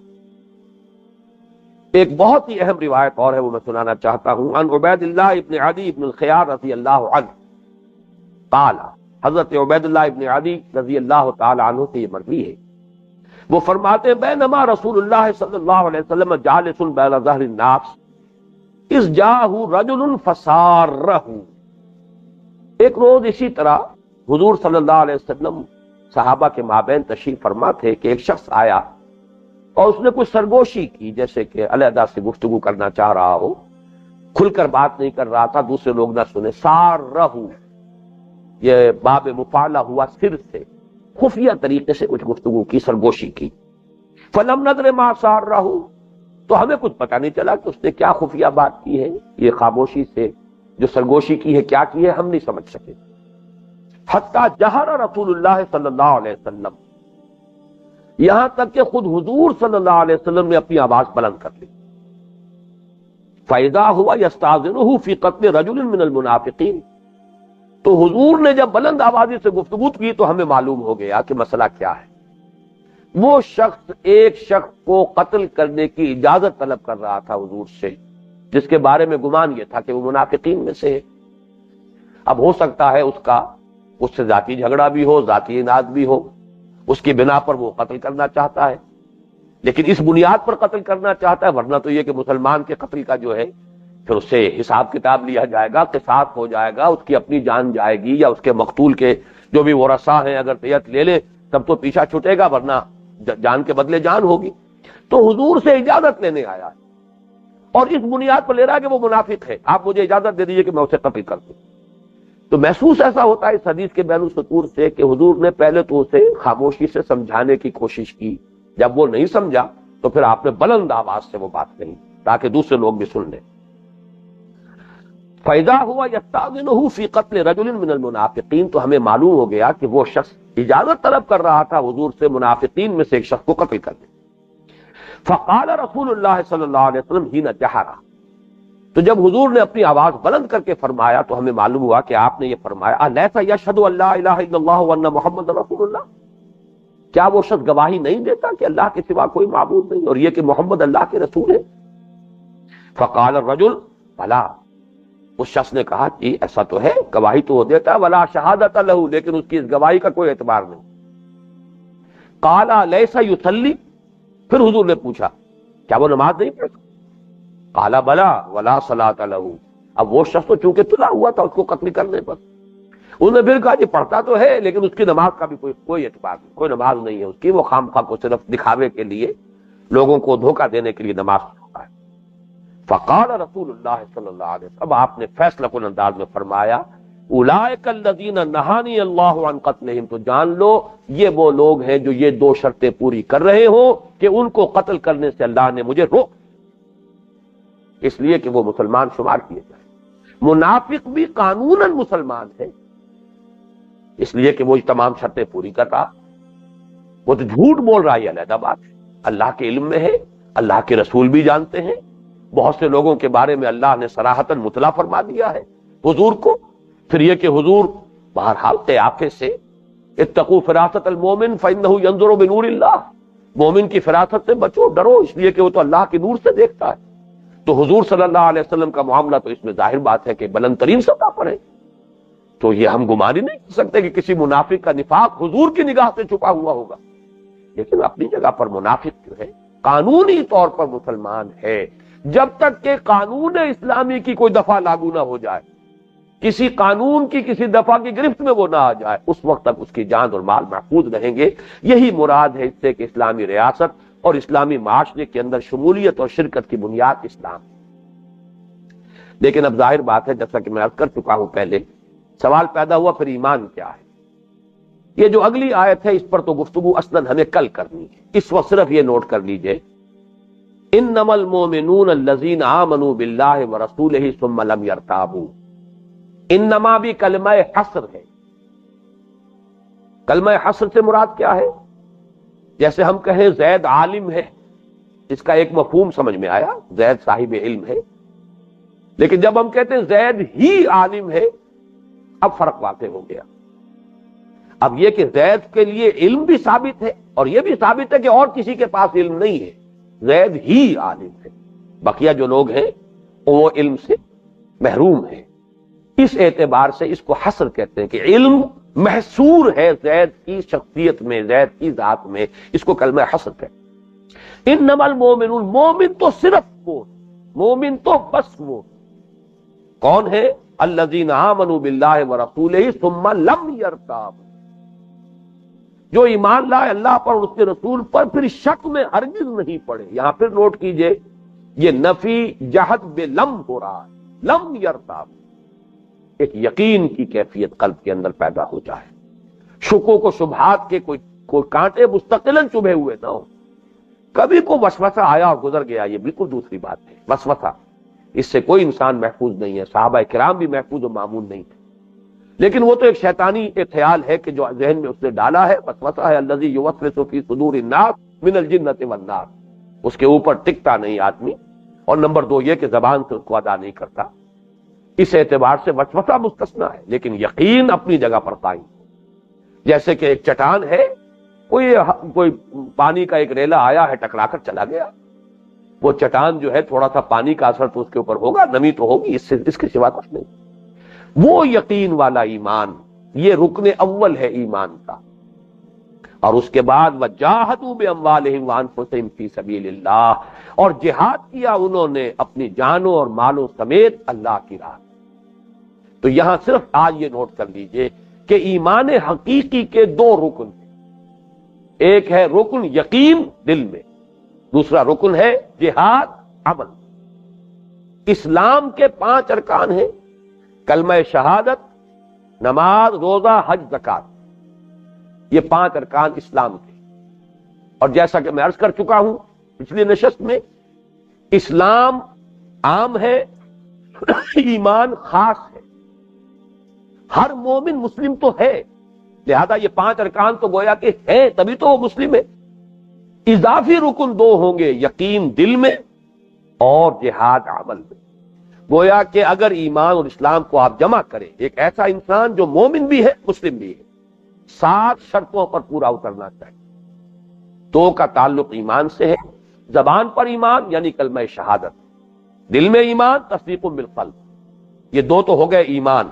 A: ایک بہت ہی اہم روایت اور ہے، وہ میں سنانا چاہتا ہوں، عن عبید اللہ ابن عدی ابن الخیار رضی اللہ عنہ قال، حضرت عبید اللہ ابن عدی رضی اللہ تعالی عنہ سے یہ مروی ہے، وہ فرماتے بینما رسول اللہ صلی اللہ علیہ وسلم جالس بین ظہر الناس اذ جاءہ رجل فسارہ۔ ایک روز اسی طرح حضور صلی اللہ علیہ وسلم صحابہ کے مابین تشریف فرما تھے کہ ایک شخص آیا اور اس نے کچھ سرگوشی کی، جیسے کہ علیحدہ سے گفتگو کرنا چاہ رہا ہو، کھل کر بات نہیں کر رہا تھا، دوسرے لوگ نہ سنے۔ سارہ، یہ باب مفعلہ ہوا سر سے، خفیہ طریقے سے کچھ گفتگو کی، سرگوشی کی۔ فلم ندر ما سارہ، تو ہمیں کچھ پتہ نہیں چلا کہ اس نے کیا خفیہ بات کی ہے، یہ خاموشی سے جو سرگوشی کی ہے کیا کی ہے، ہم نہیں سمجھ سکے۔ حتی جہر رسول اللہ صلی اللہ علیہ وسلم، یہاں تک کہ خود حضور صلی اللہ علیہ وسلم نے اپنی آواز بلند کر لی۔ فَإِذَا هُوَ يَسْتَأْذِنُهُ فِي قَتْلِ رَجُلٍ مِّنَ الْمُنَافِقِينَ، تو حضور نے جب بلند آوازی سے گفتگو کی تو ہمیں معلوم ہو گیا کہ مسئلہ کیا ہے۔ وہ شخص ایک شخص کو قتل کرنے کی اجازت طلب کر رہا تھا حضور سے، جس کے بارے میں گمان یہ تھا کہ وہ منافقین میں سے ہے۔ اب ہو سکتا ہے اس سے ذاتی جھگڑا بھی ہو، ذاتی اناد بھی ہو، اس کی بنا پر وہ قتل کرنا چاہتا ہے، لیکن اس بنیاد پر قتل کرنا چاہتا ہے، ورنہ تو یہ کہ مسلمان کے قتل کا جو ہے پھر اس سے حساب کتاب لیا جائے گا، قصاص ہو جائے گا، اس کی اپنی جان جائے گی یا اس کے مقتول کے جو بھی ورثا ہیں اگر بیعت لے لے تب تو پیچھا چھٹے گا، ورنہ جان کے بدلے جان ہوگی۔ تو حضور سے اجازت لینے آیا ہے اور اس بنیاد پر لے رہا ہے کہ وہ منافق ہے، آپ مجھے اجازت دے دیجئے کہ میں اسے قتل کر دوں۔ تو محسوس ایسا ہوتا ہے اس حدیث کے بین السطور سے کہ حضور نے پہلے تو اسے خاموشی سے سمجھانے کی کوشش کی، جب وہ نہیں سمجھا تو پھر آپ نے بلند آواز سے وہ بات کہی تاکہ دوسرے لوگ بھی سن لیں۔ فَإِذَا هُوَ يَسْتَأْذِنُهُ فِي قَتْلِ رَجُلٍ مِّنَ الْمُنَافِقِينَ، تو ہمیں معلوم ہو گیا کہ وہ شخص اجازت طلب کر رہا تھا حضور سے منافقین میں سے ایک شخص کو قتل کرنے۔ فَقَالَ رسول اللہ صلی اللہ علیہ وسلم حِينَ جَهَرَ، تو جب حضور نے اپنی آواز بلند کر کے فرمایا تو ہمیں معلوم ہوا کہ آپ نے یہ فرمایا أَلَيْسَ يَشْهَدُ أَن لَا إِلَٰهَ إِلَّا اللَّهُ وَأَنَّ مُحَمَّدًا رَسُولُ اللَّهِ، کیا وہ شخص گواہی نہیں دیتا کہ اللہ کے سوا کوئی معبود نہیں اور یہ کہ محمد اللہ کے رسول ہے؟ فقال الرجل بھلا، اس شخص نے کہا کہ ایسا تو ہے، گواہی تو وہ دیتا ہے، ولا شہادت لہ، لیکن اس کی اس گواہی کا کوئی اعتبار نہیں۔ قال لیس یصلی، پھر حضور نے پوچھا کیا وہ نماز نہیں پڑھتا؟ قال بلا ولا صلاۃ لہ، اب وہ شخص تو چونکہ طلع ہوا تھا اس کو قتل کرنے پر، انہوں نے پھر کہا کہ پڑھتا تو ہے لیکن اس کی نماز کا بھی کوئی اعتبار نہیں، کوئی نماز نہیں ہے اس کی، وہ خامخواہ کو صرف دکھاوے کے لیے، لوگوں کو دھوکہ دینے کے لیے نماز پڑھتا ہے۔ فقال رسول اللہ صلی اللہ علیہ وسلم، اب آپ نے فیصلہ کن انداز میں فرمایا اولئک الذین نہانی اللہ عن قتلہم، تو جان لو یہ وہ لوگ ہیں جو یہ دو شرطیں پوری کر رہے ہوں کہ ان کو قتل کرنے سے اللہ نے مجھے روک، اس لیے کہ وہ مسلمان شمار کیے جائیں۔ منافق بھی قانوناً مسلمان ہے، اس لیے کہ وہ تمام شرطیں پوری کر رہا، وہ تو جھوٹ بول رہا ہے، یہ علیحدہ بات ہے، اللہ کے علم میں ہے، اللہ کے رسول بھی جانتے ہیں، بہت سے لوگوں کے بارے میں اللہ نے صراحتاً مطلع فرما دیا ہے حضور کو۔ پھر یہ کہ حضور بہرحال قیافے سے اتقوا فراست المومن فإنه ينظر بنور اللہ، مومن کی فراست سے بچو، ڈرو، اس لیے کہ وہ تو اللہ کے نور سے دیکھتا ہے۔ تو حضور صلی اللہ علیہ وسلم کا معاملہ تو اس میں ظاہر بات ہے کہ بلند ترین سطح پر ہے، تو یہ ہم گمان ہی نہیں کر سکتے کہ کسی منافق کا نفاق حضور کی نگاہ سے چھپا ہوا ہوگا، لیکن اپنی جگہ پر منافق جو ہے قانونی طور پر مسلمان ہے، جب تک کہ قانون اسلامی کی کوئی دفعہ لاگو نہ ہو جائے، کسی قانون کی کسی دفعہ کی گرفت میں وہ نہ آ جائے، اس وقت تک اس کی جان اور مال محفوظ رہیں گے۔ یہی مراد ہے اس سے کہ اسلامی ریاست اور اسلامی معاشرے کے اندر شمولیت اور شرکت کی بنیاد اسلام۔ لیکن اب ظاہر بات ہے، جیسا کہ میں عرض کر چکا ہوں پہلے، سوال پیدا ہوا پھر ایمان کیا ہے؟ یہ جو اگلی آیت ہے اس پر تو گفتگو اصلاً ہمیں کل کرنی ہے، اس وقت صرف یہ نوٹ کر لیجئے، انما المؤمنون الذین آمنوا باللہ ورسولہ ثم لم یرتابوا، انما بھی کلمہ حصر ہے۔ کلمہ حصر سے مراد کیا ہے؟ جیسے ہم کہیں زید عالم ہے، اس کا ایک مفہوم سمجھ میں آیا، زید صاحب علم ہے، لیکن جب ہم کہتے ہیں زید ہی عالم ہے، اب فرق واضح ہو گیا۔ اب یہ کہ زید کے لیے علم بھی ثابت ہے اور یہ بھی ثابت ہے کہ اور کسی کے پاس علم نہیں ہے، زید ہی عالم ہے، بقیہ جو لوگ ہیں وہ علم سے محروم ہیں۔ اس اعتبار سے اس کو حصر کہتے ہیں کہ علم محصور ہے زید کی شخصیت میں، زید کی ذات میں، اس کو کلمہ حصر کہتے ہیں۔ انما المؤمنون، مومن تو صرف وہ، مومن تو بس وہ کون ہے؟ الذین آمنوا باللہ ورسولہ ثم لم یرتابوا، جو ایمان لائے اللہ پر اور اس کے رسول پر پھر شک میں ہرگز نہیں پڑے۔ یہاں پھر نوٹ کیجئے، یہ نفی جہد بے لم ہو رہا ہے، لم یرتاب، ایک یقین کی کیفیت قلب کے اندر پیدا ہو جائے، شکوک و شبہات کے کوئی کانٹے مستقلاً چبھے ہوئے نہ ہو، کبھی کو وسوسہ آیا اور گزر گیا، یہ بالکل دوسری بات ہے۔ وسوسہ، اس سے کوئی انسان محفوظ نہیں ہے، صحابہ کرام بھی محفوظ و معمون نہیں تھے، لیکن وہ تو ایک شیطانی ایک خیال ہے کہ جو ذہن میں اس نے ڈالا ہے، وسوسہ ہے الذی یوسوس فی صدور الناس من الجنۃ والناس، اس کے اوپر ٹکتا نہیں آدمی، اور نمبر دو یہ کہ زبان سے اس کو ادا نہیں کرتا، اس اعتبار سے وسوسہ مستثنیٰ ہے، لیکن یقین اپنی جگہ پر قائم۔ جیسے کہ ایک چٹان ہے، کوئی پانی کا ایک ریلا آیا ہے ٹکرا کر چلا گیا، وہ چٹان جو ہے تھوڑا سا پانی کا اثر تو اس کے اوپر ہوگا، نمی تو ہوگی، اس کے سوا کچھ نہیں۔ وہ یقین والا ایمان، یہ رکن اول ہے ایمان کا، اور اس کے بعد وَجَاهَدُوا بِأَمْوَالِهِمْ وَأَنفُسِهِمْ فِي سَبِيلِ اللَّهِ، اور جہاد کیا انہوں نے اپنی جانوں اور مالوں سمیت اللہ کی راہ۔ تو یہاں صرف آج یہ نوٹ کر لیجئے کہ ایمان حقیقی کے دو رکن ہیں. ایک ہے رکن یقین دل میں، دوسرا رکن ہے جہاد عمل. اسلام کے 5 ارکان ہیں: کلمہ شہادت، نماز، روزہ، حج، زکات. یہ 5 ارکان اسلام کے. اور جیسا کہ میں عرض کر چکا ہوں پچھلی نشست میں، اسلام عام ہے، ایمان خاص ہے. ہر مومن مسلم تو ہے، لہذا یہ 5 ارکان تو گویا کہ ہیں، تبھی تو وہ مسلم ہے. اضافی رکن 2 ہوں گے، یقین دل میں اور جہاد عمل میں. گویا کہ اگر ایمان اور اسلام کو آپ جمع کریں، ایک ایسا انسان جو مومن بھی ہے مسلم بھی ہے، 7 شرطوں پر پورا اترنا چاہیے. 2 کا تعلق ایمان سے ہے، زبان پر ایمان یعنی کلمہ شہادت، دل میں ایمان تصدیق بالقلب. یہ 2 تو ہو گئے ایمان.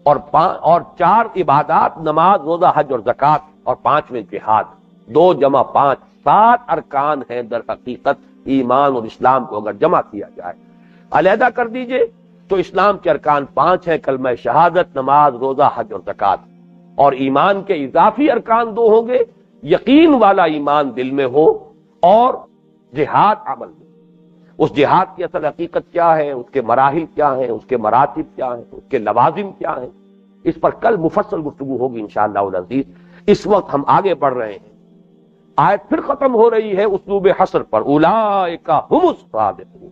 A: اور 4 عبادات، نماز، روزہ، حج اور زکات، اور 5ویں جہاد. 2 جمع 5 7 ارکان ہیں در حقیقت ایمان اور اسلام کو اگر جمع کیا جائے. علیحدہ کر دیجئے تو اسلام کے ارکان 5 ہیں: کلمہ شہادت، نماز، روزہ، حج اور زکات. اور ایمان کے اضافی ارکان 2 ہوں گے: یقین والا ایمان دل میں ہو اور جہاد عمل میں. اس جہاد کی اصل حقیقت کیا ہے، اس کے مراحل کیا ہیں، اس کے مراتب کیا ہیں، اس کے لوازم کیا ہیں، اس پر کل مفصل گفتگو ہوگی انشاءاللہ العزیز. اس وقت ہم آگے بڑھ رہے ہیں، آیت پھر ختم ہو رہی ہے اسلوب حصر پر: اولئک ھم الصادقون.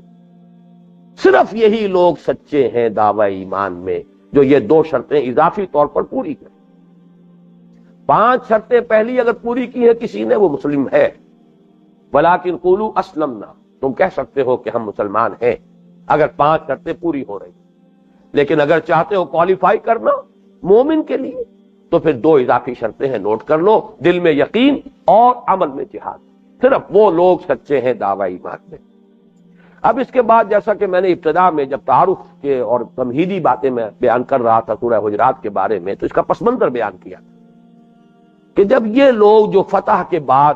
A: صرف یہی لوگ سچے ہیں دعوی ایمان میں جو یہ 2 شرطیں اضافی طور پر پوری کریں. 5 شرطیں پہلی اگر پوری کی ہے کسی نے، وہ مسلم ہے. ولیکن قولوا اسلمنا، تم کہہ سکتے ہو کہ ہم مسلمان ہیں اگر 5 شرطیں پوری ہو رہی. لیکن اگر چاہتے ہو کوالیفائی کرنا مومن کے لیے تو پھر 2 اضافی شرطیں ہیں، نوٹ کر لو: دل میں یقین اور عمل میں جہاد. صرف وہ لوگ سچے ہیں دعوی ایمان میں. اب اس کے بعد جیسا کہ میں نے ابتدا میں جب تعارف کے اور تمہیدی باتیں میں بیان کر رہا تھا سورہ حجرات کے بارے میں، تو اس کا پس منظر بیان کیا کہ جب یہ لوگ جو فتح کے بعد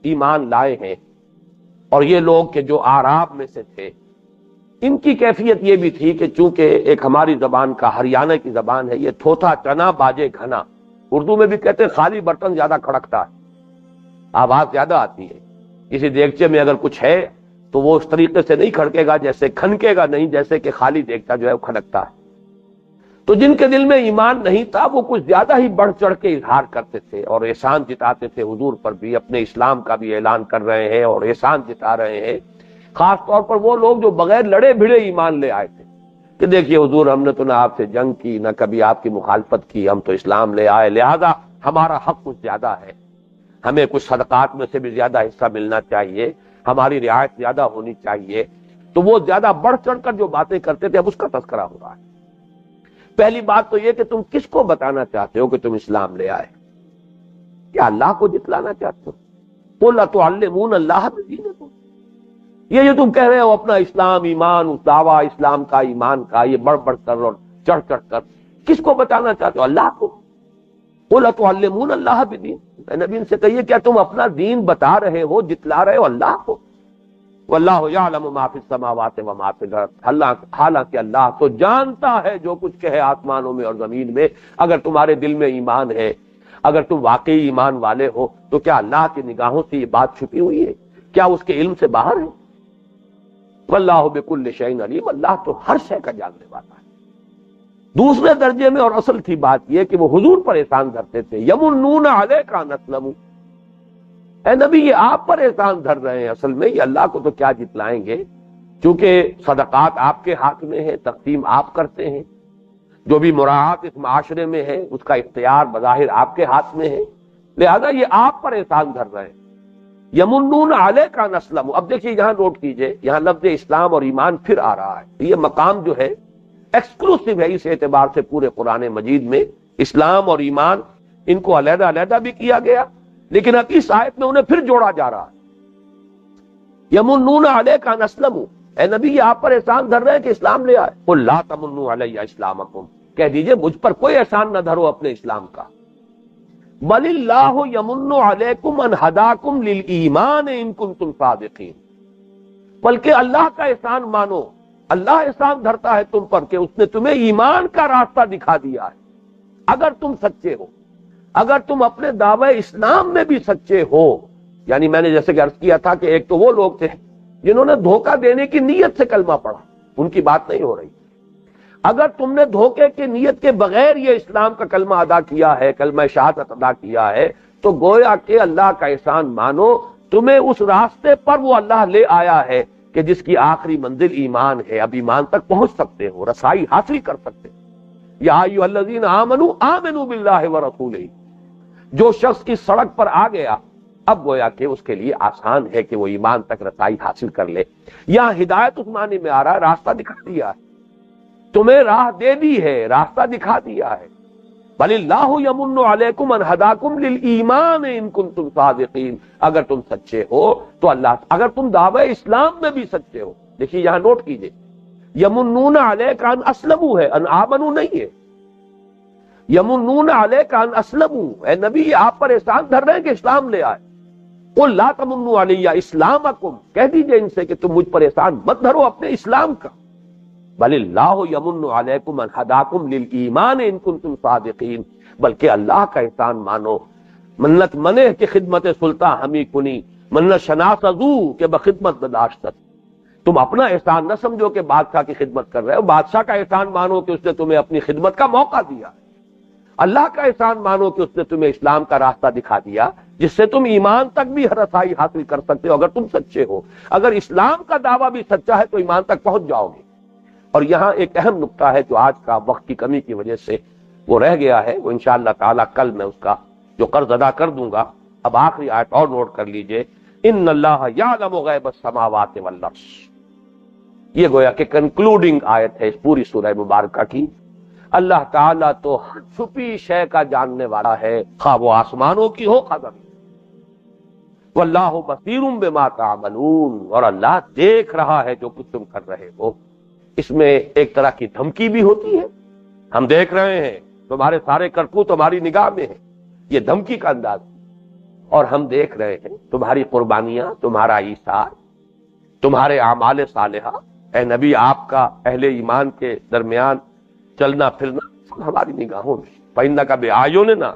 A: ایمان لائے ہیں، اور یہ لوگ کہ جو اعراب میں سے تھے، ان کی کیفیت یہ بھی تھی کہ چونکہ ایک ہماری زبان کا ہریانہ کی زبان ہے، یہ تھوتھا چنا باجے گھنا. اردو میں بھی کہتے ہیں خالی برتن زیادہ کھڑکتا ہے، آواز زیادہ آتی ہے. کسی دیگچے میں اگر کچھ ہے تو وہ اس طریقے سے نہیں کھڑکے گا، جیسے کھنکے گا نہیں جیسے کہ خالی دیگچا جو ہے وہ کھڑکتا ہے. تو جن کے دل میں ایمان نہیں تھا وہ کچھ زیادہ ہی بڑھ چڑھ کے اظہار کرتے تھے اور احسان جتاتے تھے حضور پر بھی، اپنے اسلام کا بھی اعلان کر رہے ہیں اور احسان جتا رہے ہیں. خاص طور پر وہ لوگ جو بغیر لڑے بھڑے ایمان لے آئے تھے کہ دیکھیے حضور، ہم نے تو نہ آپ سے جنگ کی، نہ کبھی آپ کی مخالفت کی، ہم تو اسلام لے آئے، لہذا ہمارا حق کچھ زیادہ ہے، ہمیں کچھ صدقات میں سے بھی زیادہ حصہ ملنا چاہیے، ہماری رعایت زیادہ ہونی چاہیے. تو وہ زیادہ بڑھ چڑھ کر جو باتیں کرتے تھے اب اس کا تذکرہ ہو رہا ہے. پہلی بات تو یہ کہ تم کس کو بتانا چاہتے ہو کہ تم اسلام لے آئے؟ کیا اللہ کو جتلانا چاہتے ہو؟ قل اتعلمون اللہ بدینکم. یہ جو تم کہہ رہے ہو اپنا اسلام، ایمان، اس دعویٰ اسلام کا، ایمان کا، یہ بڑھ بڑھ کر اور چڑھ چڑھ کر کس کو بتانا چاہتے ہو؟ اللہ کو. قل اتعلمون اللہ بدینکم، اے نبی ان سے کہیے کیا تم اپنا دین بتا رہے ہو، جتلا رہے ہو اللہ کو؟ واللہ یعلم ما فی السماوات و ما فی الارض، حالانکہ اللہ تو جانتا ہے جو کچھ کہ ہے آسمانوں میں اور زمین میں. اگر تمہارے دل میں ایمان ہے، اگر تم واقعی ایمان والے ہو، تو کیا اللہ کی نگاہوں سے یہ بات چھپی ہوئی ہے؟ کیا اس کے علم سے باہر ہے؟ واللہ بکل شیء علیم، اللہ تو ہر شے کا جاننے والا ہے. دوسرے درجے میں اور اصل تھی بات یہ کہ وہ حضور پر احسان دھرتے تھے. یمنون علیک ان اسلموا، اے نبی یہ آپ پر احسان دھر رہے ہیں، اصل میں یہ اللہ کو تو کیا جتلائیں گے، چونکہ صدقات آپ کے ہاتھ میں ہے، تقسیم آپ کرتے ہیں، جو بھی مراعات اس معاشرے میں ہے اس کا اختیار بظاہر آپ کے ہاتھ میں ہے، لہذا یہ آپ پر احسان دھر رہے ہیں. یمنون علیک ان اسلموا. اب دیکھیے یہاں نوٹ کیجئے، یہاں لفظ اسلام اور ایمان پھر آ رہا ہے. یہ مقام جو ہے ایکسکلوسیو ہے اس اعتبار سے پورے قرآن مجید میں. اسلام اور ایمان ان کو علیحدہ علیحدہ بھی کیا گیا، لیکن اب اس آیت میں انہیں پھر جوڑا جا رہا ہے. یمنون علیک ان اسلموا، اے نبی یہ آپ پر احسان دھر رہے ہیں کہ اسلام لے آئے. قل لا تمنوا علی اسلامکم، کہہ دیجئے مجھ پر کوئی احسان نہ دھرو اپنے اسلام کا. بل اللہ یمن علیکم ان ہداکم للایمان ان کنتم صادقین، بلکہ اللہ کا احسان مانو، اللہ احسان دھرتا ہے تم پر کہ اس نے تمہیں ایمان کا راستہ دکھا دیا ہے. اگر تم سچے ہو، اگر تم اپنے دعوی اسلام میں بھی سچے ہو، یعنی میں نے جیسے کہ عرض کیا تھا کہ ایک تو وہ لوگ تھے جنہوں نے دھوکہ دینے کی نیت سے کلمہ پڑھا، ان کی بات نہیں ہو رہی۔ اگر تم نے دھوکے کی نیت کے بغیر یہ اسلام کا کلمہ ادا کیا ہے، کلمہ شہادت ادا کیا ہے، تو گویا کہ اللہ کا احسان مانو، تمہیں اس راستے پر وہ اللہ لے آیا ہے کہ جس کی آخری منزل ایمان ہے، اب ایمان تک پہنچ سکتے ہو، رسائی حاصل کر سکتے ہو۔ یا ایھا الذین آمنوا آمنوا باللہ ورسولہ، جو شخص اس سڑک پر آ گیا اب گویا کہ اس کے لیے آسان ہے کہ وہ ایمان تک رسائی حاصل کر لے۔ یہاں ہدایت اس معنی میں آ رہا ہے راستہ دکھا دیا ہے، تمہیں راہ دے دی ہے، راستہ دکھا دیا ہے۔ بل اللہ یمن علیکم ان ہداکم للایمان ان کنتم صادقین، اگر تم سچے ہو تو اللہ، اگر تم دعوی اسلام میں بھی سچے ہو، دیکھیے یہاں نوٹ کیجئے، یمنون علیک ان اسلموا ہے، ان آمنوا نہیں ہے، یمنون علیک ان اسلموا، اے نبی یہ آپ پر احسان دھر رہے ہیں کہ اسلام لے آئے۔ قل لا تمنوا علی اسلامکم، کہہ دیجئے ان سے کہ تم مجھ پر احسان مت دھرو اپنے اسلام کا۔ بل اللہ یمن علیکم ان ہداکم للایمان ان کنتم صادقین، بلکہ اللہ کا احسان مانو، منت منع کہ خدمت سلطان ہمی کنی، منت شناس ازو کہ بخدمت بداشت، تم اپنا احسان نہ سمجھو کہ بادشاہ کی خدمت کر رہے ہو، بادشاہ کا احسان مانو کہ اس نے تمہیں اپنی خدمت کا موقع دیا، اللہ کا احسان مانو کہ اس نے تمہیں اسلام کا راستہ دکھا دیا جس سے تم ایمان تک بھی رسائی حاصل کر سکتے ہو اگر تم سچے ہو۔ اگر اسلام کا دعویٰ بھی سچا ہے تو ایمان تک پہنچ جاؤ گے۔ اور یہاں ایک اہم نقطہ ہے جو آج کا وقت کی کمی کی وجہ سے وہ رہ گیا ہے، وہ انشاءاللہ تعالی کل میں اس کا جو قرض ادا کر دوں گا۔ اب آخری آیت اور نوٹ کر لیجئے، ان اللہ یعلم غیب السماوات والارض، یہ گویا کہ کنکلوڈنگ آیت ہے اس پوری سورہ مبارکہ کی۔ اللہ تعالیٰ تو ہر چھپی شے کا جاننے والا ہے، خواہ وہ آسمانوں کی ہو خواہ زمین، واللہ بصیر بما تعملون، اور اللہ دیکھ رہا ہے جو کچھ تم کر رہے ہو۔ اس میں ایک طرح کی دھمکی بھی ہوتی ہے، ہم دیکھ رہے ہیں تمہارے سارے کرتوت تمہاری نگاہ میں ہیں، یہ دھمکی کا انداز، اور ہم دیکھ رہے ہیں تمہاری قربانیاں، تمہارا ایثار، تمہارے اعمال صالحہ، اے نبی آپ کا اہل ایمان کے درمیان چلنا پھرنا سب ہماری نگاہوں میں، فإنک بأعیننا۔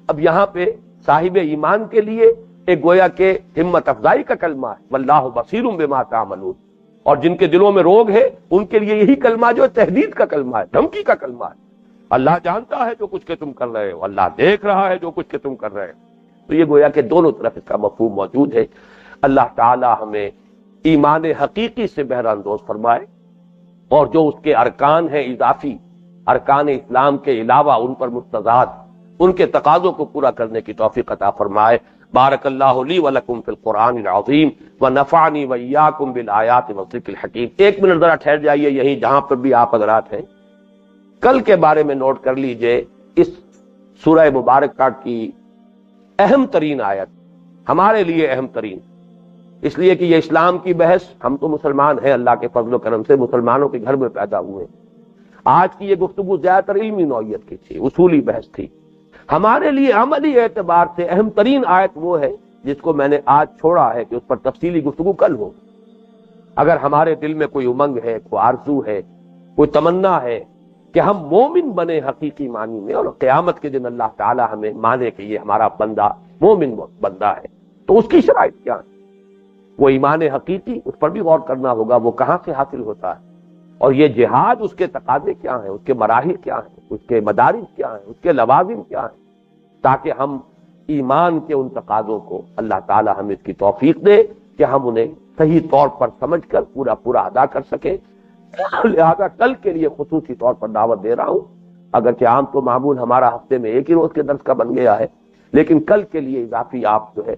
A: اب یہاں پہ صاحب ایمان کے لیے ایک گویا کہ ہمت افزائی کا کلمہ ہے، واللہ بصیر بما تعملون، اور جن کے دلوں میں روگ ہے ان کے لیے یہی کلمہ جو تہدید کا کلمہ ہے، دھمکی کا کلمہ ہے۔ اللہ جانتا ہے جو کچھ کہ تم کر رہے ہو، اللہ دیکھ رہا ہے جو کچھ کہ تم کر رہے ہو۔ تو یہ گویا کہ دونوں طرف اس کا مفہوم موجود ہے۔ اللہ تعالی ہمیں ایمان حقیقی سے بہرہ اندوز فرمائے، اور جو اس کے ارکان ہیں اضافی، ارکان اسلام کے علاوہ ان پر مستضاد، ان کے تقاضوں کو پورا کرنے کی توفیق عطا فرمائے۔ بارک اللہ لی ولکم فی القرآن العظیم ونفعنی وإیاکم بالآیات والذکر الحکیم۔ ایک منٹ ذرا ٹھہر جائیے یہیں جہاں پر بھی آپ حضرات ہیں، کل کے بارے میں نوٹ کر لیجئے، اس سورہ مبارکہ کی اہم ترین آیت، ہمارے لیے اہم ترین، اس لیے کہ یہ اسلام کی بحث، ہم تو مسلمان ہیں اللہ کے فضل و کرم سے، مسلمانوں کے گھر میں پیدا ہوئے۔ آج کی یہ گفتگو زیادہ تر علمی نوعیت کی تھی، اصولی بحث تھی۔ ہمارے لیے عملی اعتبار سے اہم ترین آیت وہ ہے جس کو میں نے آج چھوڑا ہے کہ اس پر تفصیلی گفتگو کل ہو۔ اگر ہمارے دل میں کوئی امنگ ہے، کوئی آرزو ہے، کوئی تمنا ہے کہ ہم مومن بنے حقیقی معنی میں، اور قیامت کے دن اللہ تعالی ہمیں مانے کہ یہ ہمارا بندہ مومن بندہ ہے، تو اس کی شرائط کیا ہے؟ وہ ایمان حقیقی، اس پر بھی غور کرنا ہوگا، وہ کہاں سے حاصل ہوتا ہے، اور یہ جہاد اس کے تقاضے کیا ہیں، اس کے مراحل کیا ہیں، اس کے مدارج کیا ہیں، اس کے لوازم کیا ہیں، تاکہ ہم ایمان کے ان تقاضوں کو اللہ تعالی ہمیں اس کی توفیق دے کہ ہم انہیں صحیح طور پر سمجھ کر پورا ادا کر سکیں۔ لہذا کل کے لیے خصوصی طور پر دعوت دے رہا ہوں، اگرچہ عام تو معمول ہمارا ہفتے میں ایک ہی روز کے درس کا بن گیا ہے، لیکن کل کے لیے اضافی آپ جو ہے